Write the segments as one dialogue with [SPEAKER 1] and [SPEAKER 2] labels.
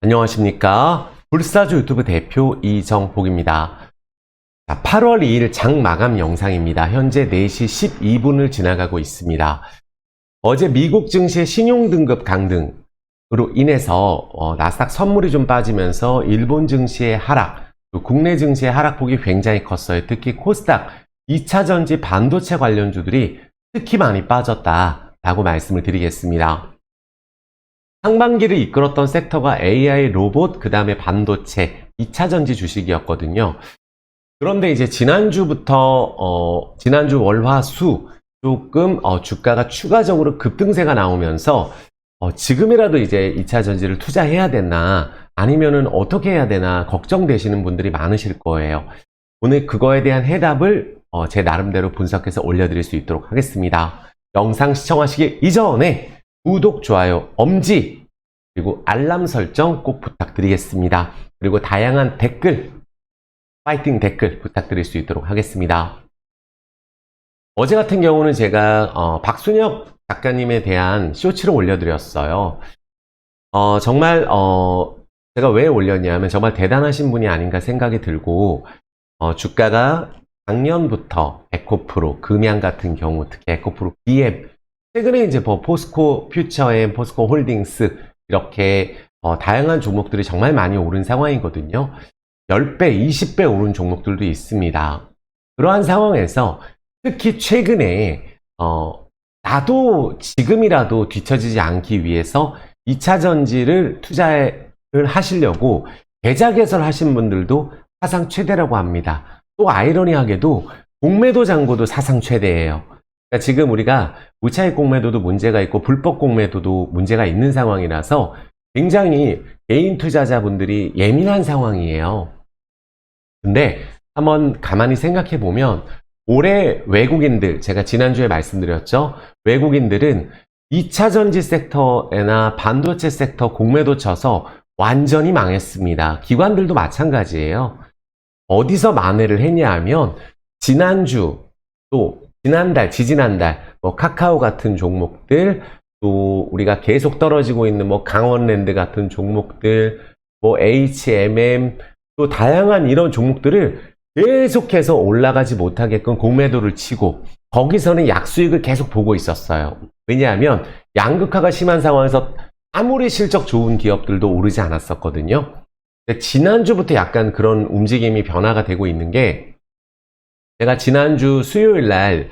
[SPEAKER 1] 안녕하십니까. 불사조 유튜브 대표 이정복입니다. 8월 2일 장 마감 영상입니다. 현재 4시 12분을 지나가고 있습니다. 어제 미국 증시의 신용등급 강등으로 인해서 나스닥 선물이 좀 빠지면서 일본 증시의 하락, 또 국내 증시의 하락폭이 굉장히 컸어요. 특히 코스닥 2차전지 반도체 관련주들이 특히 많이 빠졌다라고 말씀을 드리겠습니다. 상반기를 이끌었던 섹터가 AI, 로봇, 그 다음에 반도체, 2차전지 주식이었거든요. 그런데 이제 지난주부터, 지난주 월화수 조금 주가가 추가적으로 급등세가 나오면서 지금이라도 이제 2차전지를 투자해야 되나 아니면은 어떻게 해야 되나 걱정되시는 분들이 많으실 거예요. 오늘 그거에 대한 해답을 제 나름대로 분석해서 올려드릴 수 있도록 하겠습니다. 영상 시청하시기 이전에 구독, 좋아요, 엄지, 그리고 알람 설정 꼭 부탁드리겠습니다. 그리고 다양한 댓글, 파이팅 댓글 부탁드릴 수 있도록 하겠습니다. 어제 같은 경우는 제가 박순혁 작가님에 대한 쇼츠를 올려드렸어요. 정말 제가 왜 올렸냐면 정말 대단하신 분이 아닌가 생각이 들고 주가가 작년부터 에코프로, 금양 같은 경우 특히 에코프로 BM 최근에 이제 포스코 퓨처엠, 포스코 홀딩스 이렇게 다양한 종목들이 정말 많이 오른 상황이거든요. 10배, 20배 오른 종목들도 있습니다. 그러한 상황에서 특히 최근에 나도 지금이라도 뒤처지지 않기 위해서 2차 전지를 투자를 하시려고 계좌 개설하신 분들도 사상 최대라고 합니다. 또 아이러니하게도 공매도 잔고도 사상 최대예요. 그러니까 지금 우리가 무차익 공매도도 문제가 있고 불법 공매도도 문제가 있는 상황이라서 굉장히 개인 투자자분들이 예민한 상황이에요. 근데 한번 가만히 생각해 보면 올해 외국인들, 제가 지난주에 말씀드렸죠. 외국인들은 2차 전지 섹터나 반도체 섹터 공매도 쳐서 완전히 망했습니다. 기관들도 마찬가지예요. 어디서 만회를 했냐 하면 지난주 또 지난달, 지지난달 카카오 같은 종목들, 또 우리가 계속 떨어지고 있는 강원랜드 같은 종목들, HMM, 또 다양한 이런 종목들을 계속해서 올라가지 못하게끔 공매도를 치고 거기서는 약수익을 계속 보고 있었어요. 왜냐하면 양극화가 심한 상황에서 아무리 실적 좋은 기업들도 오르지 않았었거든요. 근데 지난주부터 약간 그런 움직임이 변화가 되고 있는 게 제가 지난주 수요일 날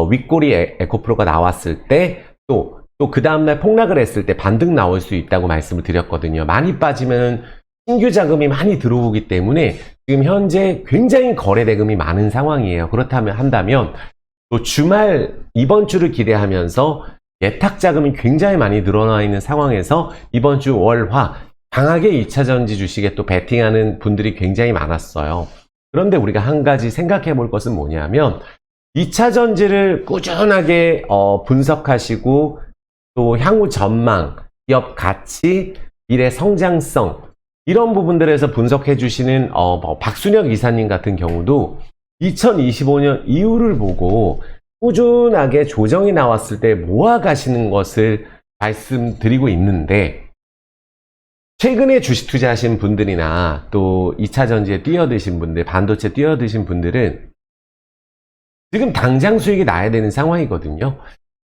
[SPEAKER 1] 윗꼬리 에코프로가 나왔을 때 또 그 다음날 폭락을 했을 때 반등 나올 수 있다고 말씀을 드렸거든요. 많이 빠지면 신규 자금이 많이 들어오기 때문에 지금 현재 굉장히 거래 대금이 많은 상황이에요. 한다면 또 주말 이번 주를 기대하면서 예탁 자금이 굉장히 많이 늘어나 있는 상황에서 이번 주 월화 강하게 2차 전지 주식에 또 베팅하는 분들이 굉장히 많았어요. 그런데 우리가 한 가지 생각해 볼 것은 뭐냐면 2차 전지를 꾸준하게 분석하시고 또 향후 전망, 기업 가치, 미래 성장성 이런 부분들에서 분석해 주시는 박순혁 이사님 같은 경우도 2025년 이후를 보고 꾸준하게 조정이 나왔을 때 모아 가시는 것을 말씀드리고 있는데 최근에 주식 투자하신 분들이나 또 2차 전지에 뛰어드신 분들, 반도체 뛰어드신 분들은 지금 당장 수익이 나야 되는 상황이거든요.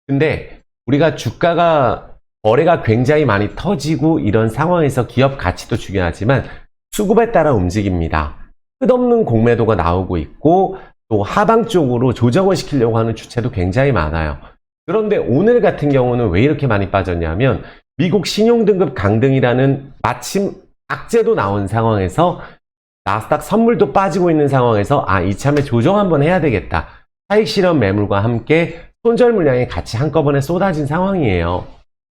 [SPEAKER 1] 근데 우리가 주가가 거래가 굉장히 많이 터지고 이런 상황에서 기업 가치도 중요하지만 수급에 따라 움직입니다. 끝없는 공매도가 나오고 있고 또 하방 쪽으로 조정을 시키려고 하는 주체도 굉장히 많아요. 그런데 오늘 같은 경우는 왜 이렇게 많이 빠졌냐면 미국 신용등급 강등이라는 마침 악재도 나온 상황에서 나스닥 선물도 빠지고 있는 상황에서 이참에 조정 한번 해야 되겠다. 차익 실현 매물과 함께 손절 물량이 같이 한꺼번에 쏟아진 상황이에요.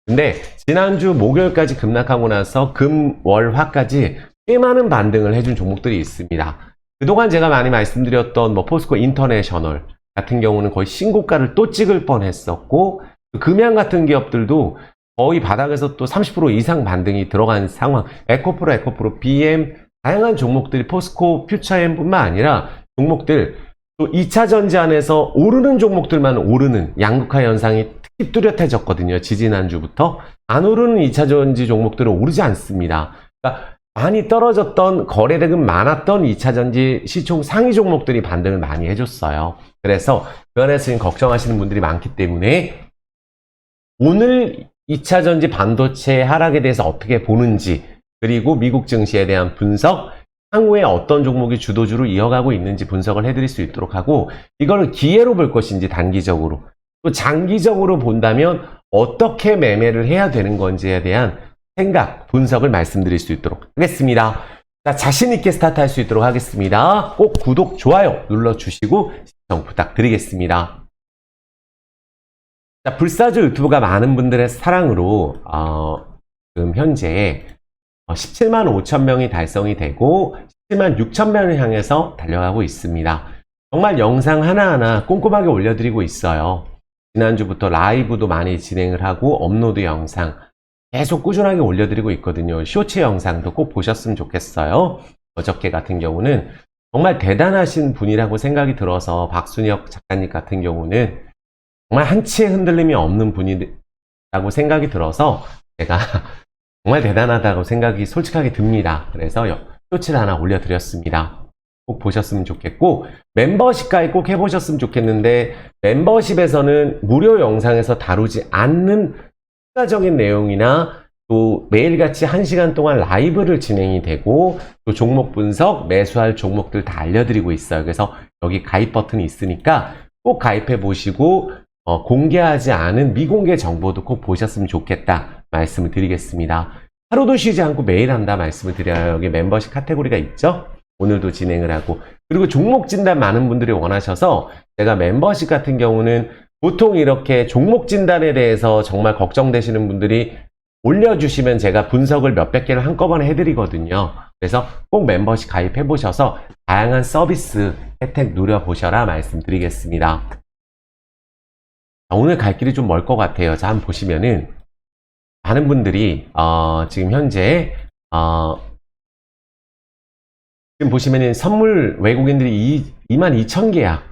[SPEAKER 1] 근데 지난주 목요일까지 급락하고 나서 금, 월, 화까지 꽤 많은 반등을 해준 종목들이 있습니다. 그동안 제가 많이 말씀드렸던 포스코 인터내셔널 같은 경우는 거의 신고가를 또 찍을 뻔했었고 금양 같은 기업들도 거의 바닥에서 또 30% 이상 반등이 들어간 상황. 에코프로, BM 다양한 종목들이 포스코 퓨처엠뿐만 아니라 종목들 또 2차 전지 안에서 오르는 종목들만 오르는 양극화 현상이 특히 뚜렷해졌거든요. 지지난주부터 안 오르는 2차 전지 종목들은 오르지 않습니다. 그러니까 많이 떨어졌던 거래대금 많았던 2차전지 시총 상위 종목들이 반등을 많이 해줬어요. 그래서 그 안에서 지금 걱정하시는 분들이 많기 때문에 오늘 2차전지 반도체 하락에 대해서 어떻게 보는지, 그리고 미국 증시에 대한 분석, 향후에 어떤 종목이 주도주로 이어가고 있는지 분석을 해드릴 수 있도록 하고, 이거를 기회로 볼 것인지 단기적으로, 또 장기적으로 본다면 어떻게 매매를 해야 되는 건지에 대한 생각, 분석을 말씀드릴 수 있도록 하겠습니다. 자, 자신있게 스타트할 수 있도록 하겠습니다. 꼭 구독, 좋아요 눌러주시고 시청 부탁드리겠습니다. 자, 불사조 유튜브가 많은 분들의 사랑으로 지금 현재 17만 5천 명이 달성이 되고 17만 6천 명을 향해서 달려가고 있습니다. 정말 영상 하나하나 꼼꼼하게 올려드리고 있어요. 지난주부터 라이브도 많이 진행을 하고 업로드 영상 계속 꾸준하게 올려드리고 있거든요. 쇼츠 영상도 꼭 보셨으면 좋겠어요. 어저께 같은 경우는 정말 대단하신 분이라고 생각이 들어서 박순혁 작가님 같은 경우는 정말 한치의 흔들림이 없는 분이라고 생각이 들어서 제가 정말 대단하다고 생각이 솔직하게 듭니다. 그래서 쇼츠를 하나 올려드렸습니다. 꼭 보셨으면 좋겠고, 멤버십 가입 꼭 해보셨으면 좋겠는데, 멤버십에서는 무료 영상에서 다루지 않는 추가적인 내용이나 또 매일같이 1시간 동안 라이브를 진행이 되고, 또 종목 분석, 매수할 종목들 다 알려드리고 있어요. 그래서 여기 가입 버튼이 있으니까 꼭 가입해 보시고 공개하지 않은 미공개 정보도 꼭 보셨으면 좋겠다 말씀을 드리겠습니다. 하루도 쉬지 않고 매일 한다 말씀을 드려요. 여기 멤버십 카테고리가 있죠. 오늘도 진행을 하고, 그리고 종목 진단 많은 분들이 원하셔서 제가 멤버십 같은 경우는 보통 이렇게 종목 진단에 대해서 정말 걱정되시는 분들이 올려주시면 제가 분석을 몇백 개를 한꺼번에 해드리거든요. 그래서 꼭 멤버십 가입해 보셔서 다양한 서비스 혜택 누려보셔라 말씀드리겠습니다. 오늘 갈 길이 좀 멀 것 같아요. 자, 한번 보시면은 많은 분들이 지금 현재 지금 보시면은 선물 외국인들이 22,000계약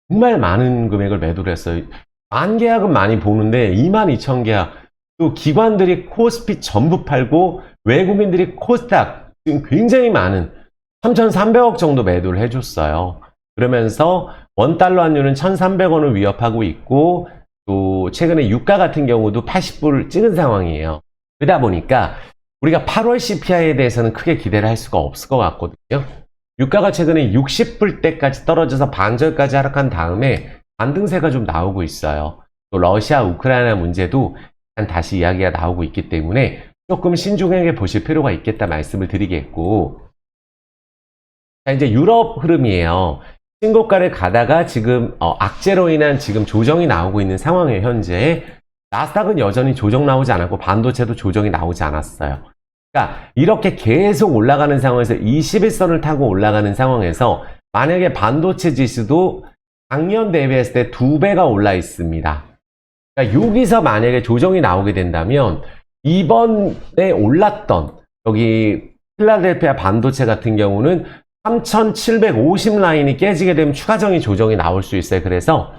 [SPEAKER 1] 정말 많은 금액을 매도를 했어요. 만 계약은 많이 보는데 22,000계약, 또 기관들이 코스피 전부 팔고 외국인들이 코스닥 지금 굉장히 많은 3,300억 정도 매도를 해줬어요. 그러면서 원달러 환율은 1,300원을 위협하고 있고, 또 최근에 유가 같은 경우도 80불을 찍은 상황이에요. 그러다 보니까 우리가 8월 CPI에 대해서는 크게 기대를 할 수가 없을 것 같거든요. 유가가 최근에 60불대까지 떨어져서 반절까지 하락한 다음에 반등세가 좀 나오고 있어요. 또 러시아, 우크라이나 문제도 다시 이야기가 나오고 있기 때문에 조금 신중하게 보실 필요가 있겠다 말씀을 드리겠고, 자, 이제 유럽 흐름이에요. 신고가를 가다가 지금 악재로 인한 지금 조정이 나오고 있는 상황이에요. 현재 나스닥은 여전히 조정 나오지 않았고 반도체도 조정이 나오지 않았어요. 그러니까 이렇게 계속 올라가는 상황에서 21선을 타고 올라가는 상황에서 만약에 반도체 지수도 작년 대비했을 때 2배가 올라 있습니다. 그러니까 여기서 만약에 조정이 나오게 된다면 이번에 올랐던 여기 필라델피아 반도체 같은 경우는 3,750 라인이 깨지게 되면 추가적인 조정이 나올 수 있어요. 그래서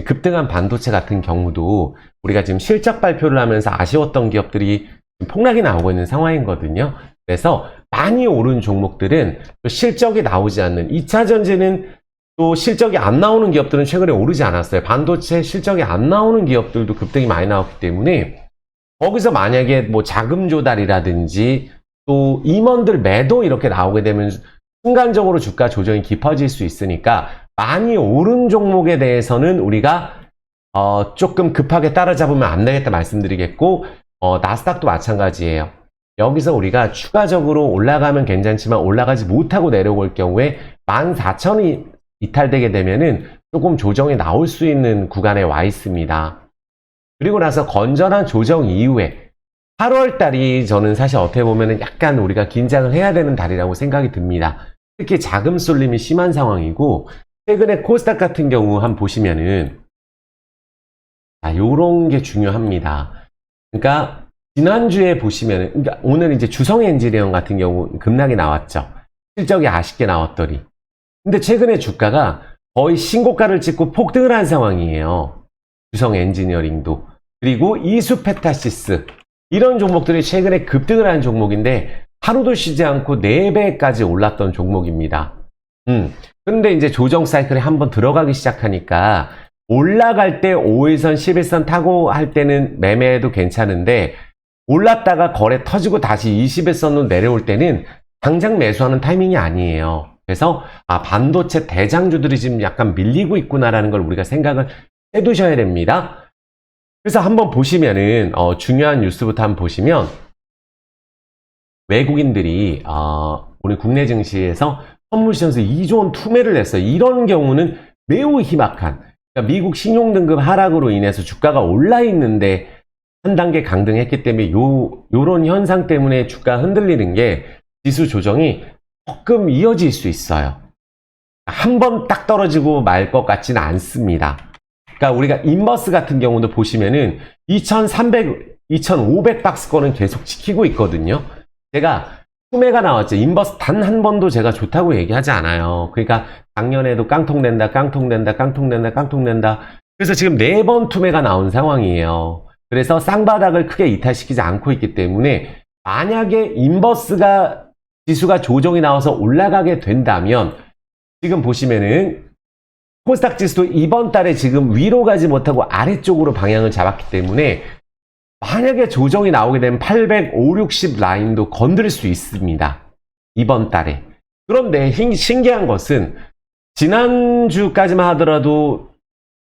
[SPEAKER 1] 급등한 반도체 같은 경우도 우리가 지금 실적 발표를 하면서 아쉬웠던 기업들이 폭락이 나오고 있는 상황이거든요. 그래서 많이 오른 종목들은 또 실적이 나오지 않는 2차 전지는 또 실적이 안 나오는 기업들은 최근에 오르지 않았어요. 반도체 실적이 안 나오는 기업들도 급등이 많이 나왔기 때문에 거기서 만약에 뭐 자금 조달이라든지 또 임원들 매도 이렇게 나오게 되면 순간적으로 주가 조정이 깊어질 수 있으니까 많이 오른 종목에 대해서는 우리가 조금 급하게 따라잡으면 안 되겠다 말씀드리겠고, 나스닥도 마찬가지예요. 여기서 우리가 추가적으로 올라가면 괜찮지만 올라가지 못하고 내려올 경우에 14,000이 이탈되게 되면은 조금 조정이 나올 수 있는 구간에 와 있습니다. 그리고 나서 건전한 조정 이후에 8월 달이 저는 사실 어떻게 보면은 약간 우리가 긴장을 해야 되는 달이라고 생각이 듭니다. 특히 자금 쏠림이 심한 상황이고, 최근에 코스닥 같은 경우 한번 보시면은 요런 게 중요합니다. 그러니까 지난주에 보시면은, 그러니까 오늘 이제 주성 엔지니어링 같은 경우 급락이 나왔죠. 실적이 아쉽게 나왔더니. 근데 최근에 주가가 거의 신고가를 찍고 폭등을 한 상황이에요. 주성 엔지니어링도. 그리고 이수페타시스, 이런 종목들이 최근에 급등을 한 종목인데 하루도 쉬지 않고 4배까지 올랐던 종목입니다. 그런데 이제 조정 사이클에 한번 들어가기 시작하니까 올라갈 때 5일선, 11선 타고 할 때는 매매해도 괜찮은데 올랐다가 거래 터지고 다시 21선으로 내려올 때는 당장 매수하는 타이밍이 아니에요. 그래서 반도체 대장주들이 지금 약간 밀리고 있구나라는 걸 우리가 생각을 해두셔야 됩니다. 그래서 한번 보시면은 중요한 뉴스부터 한번 보시면 외국인들이 오늘 국내 증시에서 선물 시장에서 2조 원 투매를 했어요. 이런 경우는 매우 희박한, 그러니까 미국 신용등급 하락으로 인해서 주가가 올라 있는데 한 단계 강등했기 때문에 요런 현상 때문에 주가 흔들리는 게 지수 조정이 조금 이어질 수 있어요. 한 번 딱 떨어지고 말 것 같지는 않습니다. 그러니까 우리가 인버스 같은 경우도 보시면은 2300, 2500박스권은 계속 지키고 있거든요. 제가 투매가 나왔죠. 인버스 단 한 번도 제가 좋다고 얘기하지 않아요. 그러니까 작년에도 깡통낸다, 깡통낸다, 깡통낸다, 깡통낸다. 그래서 지금 4번 투매가 나온 상황이에요. 그래서 쌍바닥을 크게 이탈시키지 않고 있기 때문에 만약에 인버스가 지수가 조정이 나와서 올라가게 된다면 지금 보시면은 코스닥 지수도 이번 달에 지금 위로 가지 못하고 아래쪽으로 방향을 잡았기 때문에 만약에 조정이 나오게 되면 850, 60 라인도 건드릴 수 있습니다. 이번 달에. 그런데 신기한 것은 지난주까지만 하더라도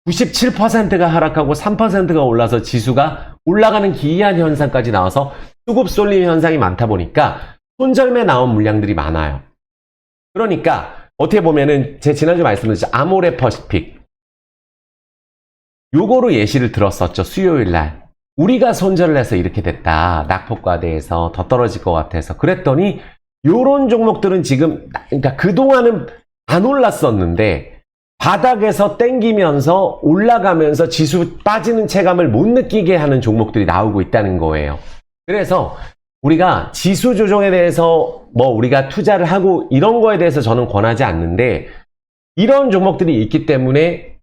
[SPEAKER 1] 97%가 하락하고 3%가 올라서 지수가 올라가는 기이한 현상까지 나와서 수급 쏠림 현상이 많다 보니까 손절매 나온 물량들이 많아요. 그러니까 어떻게 보면은 제 지난주 말씀드렸죠. 아모레 퍼시픽. 요거로 예시를 들었었죠. 수요일 날. 우리가 손절을 해서 이렇게 됐다. 낙폭과대에서 더 떨어질 것 같아서. 그랬더니 요런 종목들은 지금 그러니까 그동안은 안 올랐었는데 바닥에서 땡기면서 올라가면서 지수 빠지는 체감을 못 느끼게 하는 종목들이 나오고 있다는 거예요. 그래서 우리가 지수 조정에 대해서 우리가 투자를 하고 이런 거에 대해서 저는 권하지 않는데 이런 종목들이 있기 때문에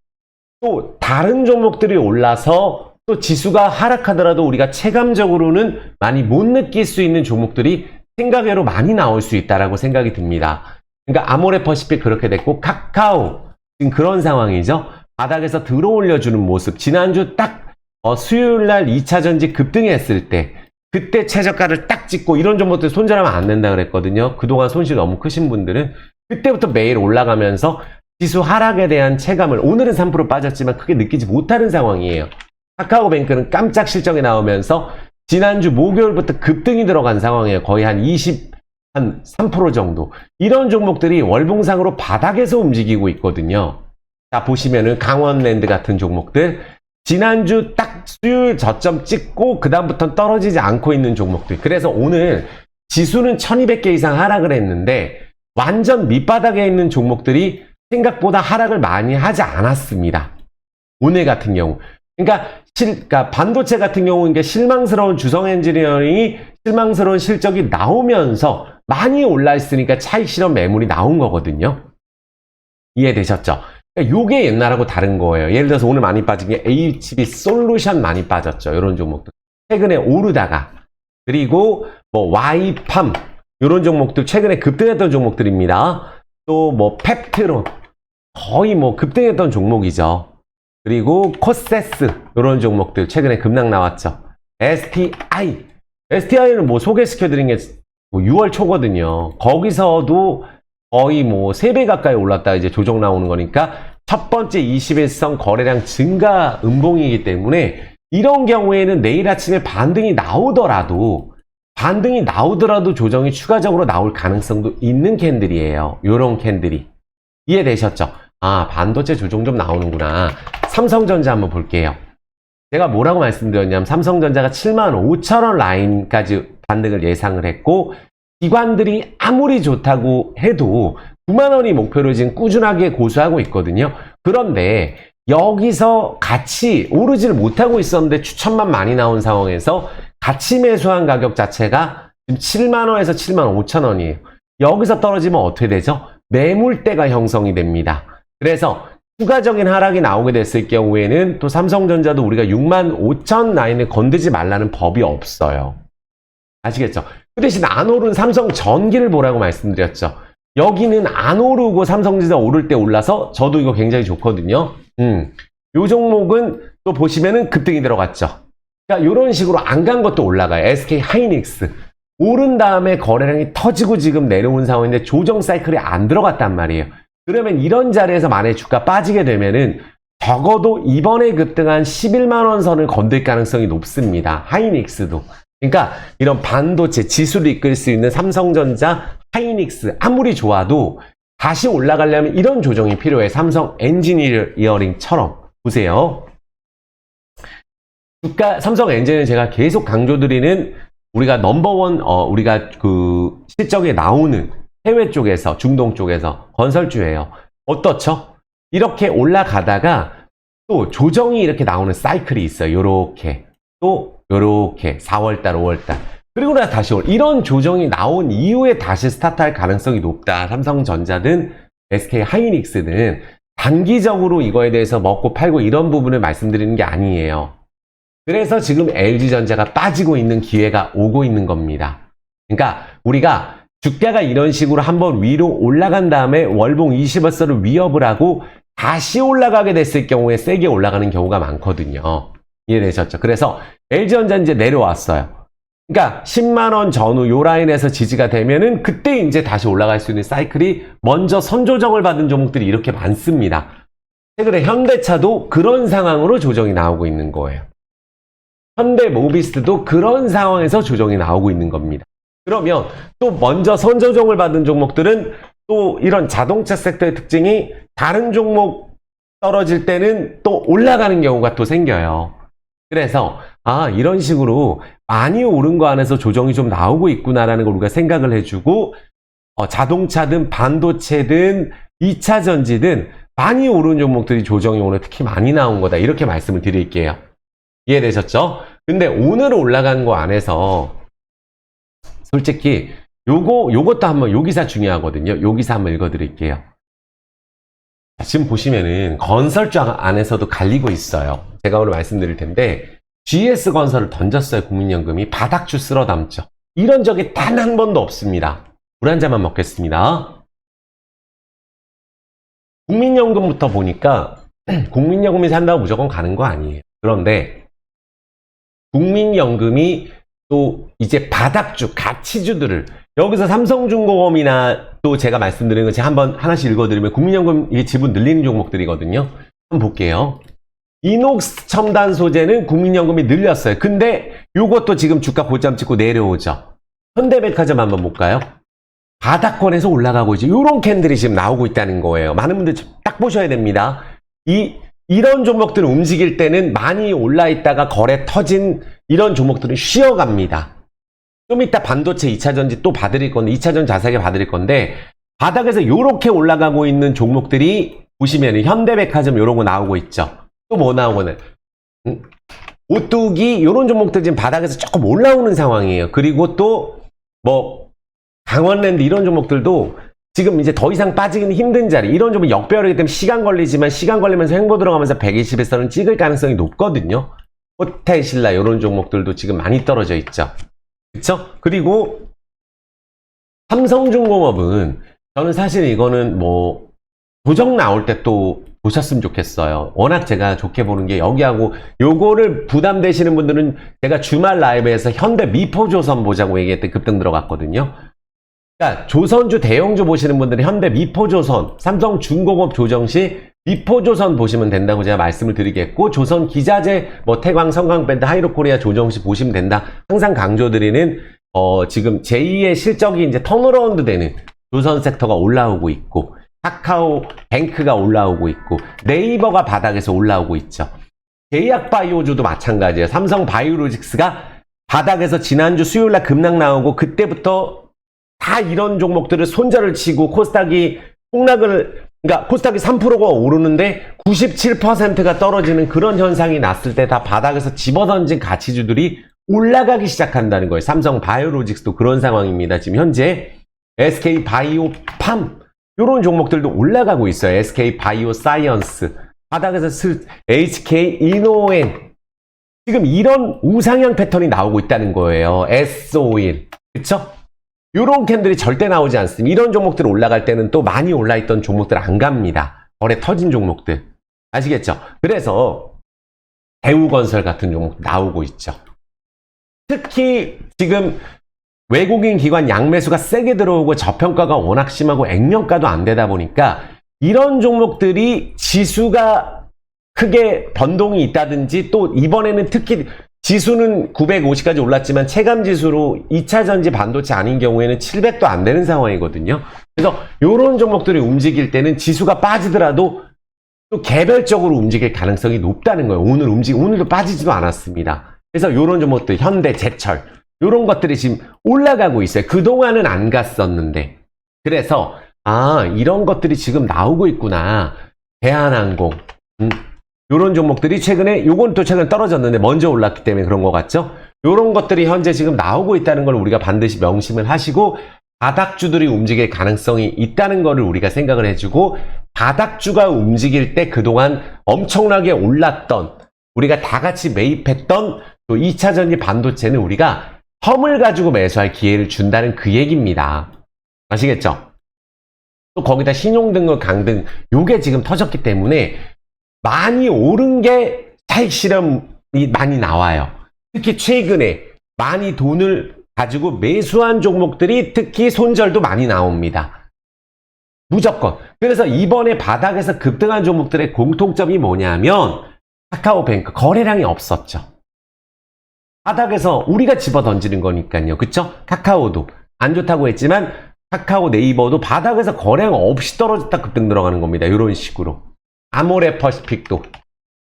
[SPEAKER 1] 또 다른 종목들이 올라서 또 지수가 하락하더라도 우리가 체감적으로는 많이 못 느낄 수 있는 종목들이 생각외로 많이 나올 수 있다라고 생각이 듭니다. 그러니까 아모레 퍼시픽 그렇게 됐고 카카오 지금 그런 상황이죠. 바닥에서 들어 올려주는 모습. 지난주 딱 수요일 날 2차 전지 급등했을 때 그때 최저가를 딱 찍고 이런 종목들 손절하면 안 된다 그랬거든요. 그동안 손실 너무 크신 분들은 그때부터 매일 올라가면서 지수 하락에 대한 체감을 오늘은 3% 빠졌지만 크게 느끼지 못하는 상황이에요. 카카오뱅크는 깜짝 실적이 나오면서 지난주 목요일부터 급등이 들어간 상황이에요. 거의 한 3% 정도. 이런 종목들이 월봉상으로 바닥에서 움직이고 있거든요. 자, 보시면은 강원랜드 같은 종목들. 지난주 딱 수요일 저점 찍고 그다음부터는 떨어지지 않고 있는 종목들. 그래서 오늘 지수는 1200개 이상 하락을 했는데 완전 밑바닥에 있는 종목들이 생각보다 하락을 많이 하지 않았습니다. 오늘 같은 경우. 그러니까 반도체 같은 경우 실망스러운 주성 엔지니어링이 실망스러운 실적이 나오면서 많이 올라 있으니까 차익 실현 매물이 나온 거거든요. 이해되셨죠? 그러니까 요게 옛날하고 다른 거예요. 예를 들어서 오늘 많이 빠진 게 HB 솔루션 많이 빠졌죠. 이런 종목들. 최근에 오르다가. 그리고 Y팜 이런 종목들 최근에 급등했던 종목들입니다. 또 펩트론 거의 급등했던 종목이죠. 그리고 코세스 이런 종목들 최근에 급락 나왔죠. STI는 소개시켜드린 게 6월 초거든요. 거기서도 거의 3배 가까이 올랐다 이제 조정 나오는 거니까 첫 번째 21선 거래량 증가 음봉이기 때문에 이런 경우에는 내일 아침에 반등이 나오더라도 조정이 추가적으로 나올 가능성도 있는 캔들이에요. 요런 캔들이. 이해되셨죠? 반도체 조정 좀 나오는구나. 삼성전자 한번 볼게요. 제가 뭐라고 말씀드렸냐면 삼성전자가 75,000원 라인까지 반등을 예상을 했고 기관들이 아무리 좋다고 해도 90,000원이 목표로 지금 꾸준하게 고수하고 있거든요. 그런데 여기서 같이 오르지를 못하고 있었는데 추천만 많이 나온 상황에서 같이 매수한 가격 자체가 지금 70,000원에서 75,000원이에요. 여기서 떨어지면 어떻게 되죠? 매물대가 형성이 됩니다. 그래서 추가적인 하락이 나오게 됐을 경우에는 또 삼성전자도 우리가 65,000 라인을 건드지 말라는 법이 없어요. 아시겠죠? 그 대신 안 오른 삼성전기를 보라고 말씀드렸죠. 여기는 안 오르고 삼성전자 오를 때 올라서 저도 이거 굉장히 좋거든요. 요 종목은 또 보시면은 급등이 들어갔죠. 그러니까 이런 식으로 안 간 것도 올라가요. SK 하이닉스. 오른 다음에 거래량이 터지고 지금 내려온 상황인데 조정 사이클이 안 들어갔단 말이에요. 그러면 이런 자리에서 만약에 주가 빠지게 되면은 적어도 이번에 급등한 11만원 선을 건들 가능성이 높습니다. 하이닉스도. 그러니까 이런 반도체 지수를 이끌 수 있는 삼성전자, 하이닉스 아무리 좋아도 다시 올라가려면 이런 조정이 필요해. 삼성 엔지니어링처럼. 보세요. 주가 삼성 엔지니어링 제가 계속 강조드리는 우리가 넘버원 우리가 그 실적에 나오는 해외 쪽에서 중동 쪽에서 건설주예요. 어떻죠? 이렇게 올라가다가 또 조정이 이렇게 나오는 사이클이 있어요. 요렇게 또 요렇게 4월달 5월달 그리고 나서 다시 이런 조정이 나온 이후에 다시 스타트할 가능성이 높다. 삼성전자든 SK 하이닉스든 단기적으로 이거에 대해서 먹고 팔고 이런 부분을 말씀드리는 게 아니에요. 그래서 지금 LG전자가 빠지고 있는 기회가 오고 있는 겁니다. 그러니까 우리가 주가가 이런 식으로 한번 위로 올라간 다음에 월봉 20월선을 위협을 하고 다시 올라가게 됐을 경우에 세게 올라가는 경우가 많거든요. 이해되셨죠? 그래서 LG전자 이제 내려왔어요. 그러니까 10만원 전후 요 라인에서 지지가 되면은 그때 이제 다시 올라갈 수 있는 사이클이 먼저 선조정을 받은 종목들이 이렇게 많습니다. 최근에 현대차도 그런 상황으로 조정이 나오고 있는 거예요. 현대모비스도 그런 상황에서 조정이 나오고 있는 겁니다. 그러면 또 먼저 선조정을 받은 종목들은 또 이런 자동차 섹터의 특징이 다른 종목 떨어질 때는 또 올라가는 경우가 또 생겨요. 그래서 이런 식으로 많이 오른 거 안에서 조정이 좀 나오고 있구나라는 걸 우리가 생각을 해주고 자동차든 반도체든 2차 전지든 많이 오른 종목들이 조정이 오늘 특히 많이 나온 거다. 이렇게 말씀을 드릴게요. 이해되셨죠? 근데 오늘 올라간 거 안에서 솔직히 요것도 한번 요 기사 중요하거든요. 요 기사 한번 읽어드릴게요. 지금 보시면은 건설주 안에서도 갈리고 있어요. 제가 오늘 말씀드릴 텐데 GS건설을 던졌어요. 국민연금이 바닥주 쓸어 담죠. 이런 적이 단 한 번도 없습니다. 물 한 잔만 먹겠습니다. 국민연금부터 보니까 국민연금이 산다고 무조건 가는 거 아니에요. 그런데 국민연금이 또 이제 바닥주, 가치주들을 여기서 삼성중공업이나 또 제가 말씀드린 거 제가 한번 하나씩 읽어드리면 국민연금 이게 지분 늘리는 종목들이거든요. 한번 볼게요. 이녹스 첨단 소재는 국민연금이 늘렸어요. 근데 이것도 지금 주가 고점 찍고 내려오죠. 현대백화점 한번 볼까요? 바닥권에서 올라가고 있죠. 이런 캔들이 지금 나오고 있다는 거예요. 많은 분들 딱 보셔야 됩니다. 이런 종목들을 움직일 때는 많이 올라 있다가 거래 터진 이런 종목들은 쉬어갑니다. 좀 이따 반도체 2차전지 또 봐드릴 건데 2차전 자세하게 봐드릴 건데 바닥에서 이렇게 올라가고 있는 종목들이 보시면 현대백화점 이런 거 나오고 있죠. 또 뭐 나오고는 오뚜기 이런 종목들 지금 바닥에서 조금 올라오는 상황이에요. 그리고 또 뭐 강원랜드 이런 종목들도 지금 이제 더 이상 빠지기는 힘든 자리 이런 종목 역배열이기 때문에 시간 걸리지만 시간 걸리면서 횡보 들어가면서 120에서는 찍을 가능성이 높거든요. 호텔신라 이런 종목들도 지금 많이 떨어져 있죠. 그쵸? 그리고 삼성중공업은 저는 사실 이거는 뭐 조정 나올 때 또 보셨으면 좋겠어요. 워낙 제가 좋게 보는 게 여기하고 요거를 부담되시는 분들은 제가 주말 라이브에서 현대 미포조선 보자고 얘기했더니 급등 들어갔거든요. 그러니까 조선주 대형주 보시는 분들은 현대 미포조선, 삼성중공업 조정 시 미포조선 보시면 된다고 제가 말씀을 드리겠고 조선 기자재, 뭐 태광, 성광밴드, 하이로코리아 조정 시 보시면 된다. 항상 강조드리는 지금 제2의 실적이 이제 턴어라운드 되는 조선 섹터가 올라오고 있고 카카오뱅크가 올라오고 있고 네이버가 바닥에서 올라오고 있죠. 제약바이오주도 마찬가지예요. 삼성바이오로직스가 바닥에서 지난주 수요일날 급락 나오고 그때부터 다 이런 종목들을 손절을 치고 코스닥이 폭락을 그러니까 코스닥이 3%가 오르는데 97%가 떨어지는 그런 현상이 났을 때 다 바닥에서 집어던진 가치주들이 올라가기 시작한다는 거예요. 삼성바이오로직스도 그런 상황입니다. 지금 현재 SK바이오팜 이런 종목들도 올라가고 있어요. SK바이오사이언스 바닥에서 HK이노엔 지금 이런 우상향 패턴이 나오고 있다는 거예요. S오일 그쵸? 요런 캔들이 절대 나오지 않습니다. 이런 종목들 올라갈 때는 또 많이 올라있던 종목들 안 갑니다. 거래 터진 종목들. 아시겠죠? 그래서 대우건설 같은 종목 나오고 있죠. 특히 지금 외국인 기관 양매수가 세게 들어오고 저평가가 워낙 심하고 액면가도 안 되다 보니까 이런 종목들이 지수가 크게 변동이 있다든지 또 이번에는 특히 지수는 950까지 올랐지만 체감지수로 2차전지 반도체 아닌 경우에는 700도 안 되는 상황이거든요. 그래서 이런 종목들이 움직일 때는 지수가 빠지더라도 또 개별적으로 움직일 가능성이 높다는 거예요. 오늘도 빠지지도 않았습니다. 그래서 이런 종목들, 현대, 제철, 이런 것들이 지금 올라가고 있어요. 그동안은 안 갔었는데. 그래서, 이런 것들이 지금 나오고 있구나. 대한항공. 요런 종목들이 최근에, 요건 또 최근에 떨어졌는데 먼저 올랐기 때문에 그런 것 같죠? 요런 것들이 현재 지금 나오고 있다는 걸 우리가 반드시 명심을 하시고, 바닥주들이 움직일 가능성이 있다는 거를 우리가 생각을 해주고, 바닥주가 움직일 때 그동안 엄청나게 올랐던, 우리가 다 같이 매입했던 또 2차전지 반도체는 우리가 텀을 가지고 매수할 기회를 준다는 그 얘기입니다. 아시겠죠? 또 거기다 신용등급 강등, 요게 지금 터졌기 때문에 많이 오른 게 차익 실험이 많이 나와요. 특히 최근에 많이 돈을 가지고 매수한 종목들이 특히 손절도 많이 나옵니다. 무조건. 그래서 이번에 바닥에서 급등한 종목들의 공통점이 뭐냐면 카카오뱅크 거래량이 없었죠. 바닥에서 우리가 집어 던지는 거니까요. 그쵸? 카카오도 안 좋다고 했지만 카카오 네이버도 바닥에서 거래량 없이 떨어졌다 급등 들어가는 겁니다. 이런 식으로. 아모레퍼시픽도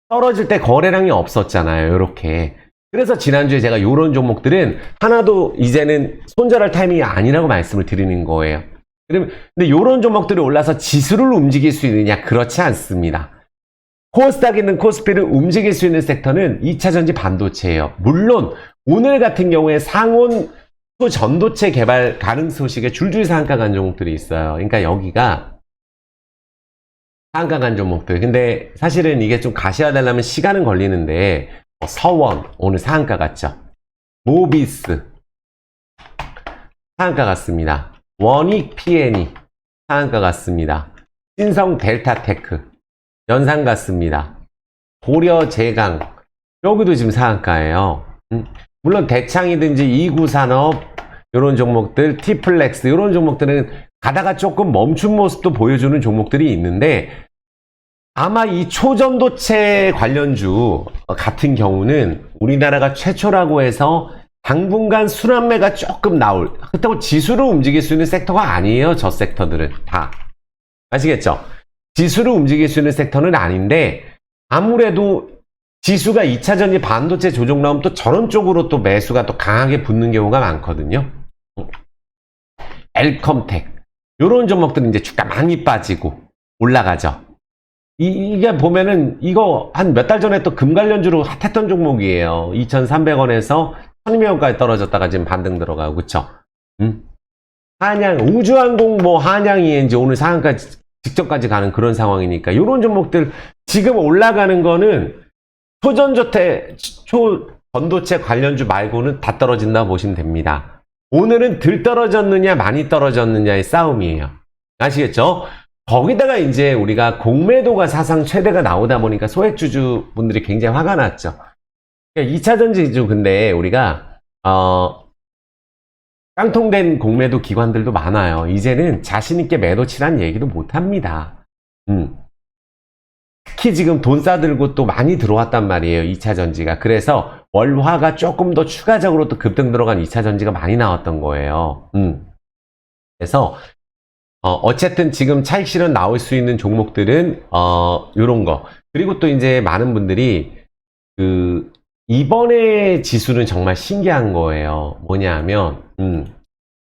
[SPEAKER 1] 떨어질 때 거래량이 없었잖아요. 이렇게. 그래서 지난주에 제가 이런 종목들은 하나도 이제는 손절할 타이밍이 아니라고 말씀을 드리는 거예요. 근데 이런 종목들이 올라서 지수를 움직일 수 있느냐? 그렇지 않습니다. 코스닥 있는 코스피를 움직일 수 있는 섹터는 2차전지 반도체예요. 물론 오늘 같은 경우에 상온 전도체 개발 가능 소식에 줄줄이 상한가 간 종목들이 있어요. 그러니까 여기가 상한가 간 종목들. 근데 사실은 이게 좀 가셔야되려면 시간은 걸리는데 서원 오늘 상한가 갔죠. 모비스 상한가 갔습니다. 원익 P&E 상한가 갔습니다. 신성 델타테크 연상 같습니다. 고려제강 여기도 지금 상한가예요. 물론 대창이든지 이구산업 이런 종목들, 티플렉스 이런 종목들은 가다가 조금 멈춘 모습도 보여주는 종목들이 있는데 아마 이 초전도체 관련주 같은 경우는 우리나라가 최초라고 해서 당분간 순환매가 조금 나올 그렇다고 지수를 움직일 수 있는 섹터가 아니에요. 저 섹터들은 다 아시겠죠? 지수를 움직일 수 있는 섹터는 아닌데 아무래도 지수가 2차전지 반도체 조정 나오면 또 저런 쪽으로 또 매수가 또 강하게 붙는 경우가 많거든요. 엘컴텍 이런 종목들은 이제 주가 많이 빠지고 올라가죠. 이게 보면은 이거 한 몇 달 전에 또 금 관련주로 핫했던 종목이에요. 2,300원에서 1,200원까지 떨어졌다가 지금 반등 들어가고 그쵸? 한양 우주항공 뭐 한양이 이제 오늘 상한가 직전까지 가는 그런 상황이니까 이런 종목들 지금 올라가는 거는 초전도체 관련주 말고는 다 떨어진다 보시면 됩니다. 오늘은 덜 떨어졌느냐 많이 떨어졌느냐의 싸움이에요. 아시겠죠? 거기다가 이제 우리가 공매도가 사상 최대가 나오다 보니까 소액주주 분들이 굉장히 화가 났죠. 2차전지주 근데 우리가 깡통된 공매도 기관들도 많아요. 이제는 자신있게 매도 치란 얘기도 못합니다. 특히 지금 돈 싸들고 또 많이 들어왔단 말이에요. 2차전지가. 그래서 월화가 조금 더 추가적으로 또 급등 들어간 2차전지가 많이 나왔던 거예요. 그래서 어쨌든 지금 차익 실현 나올 수 있는 종목들은 요런 거. 그리고 또 이제 많은 분들이 이번에 지수는 정말 신기한 거예요. 뭐냐 하면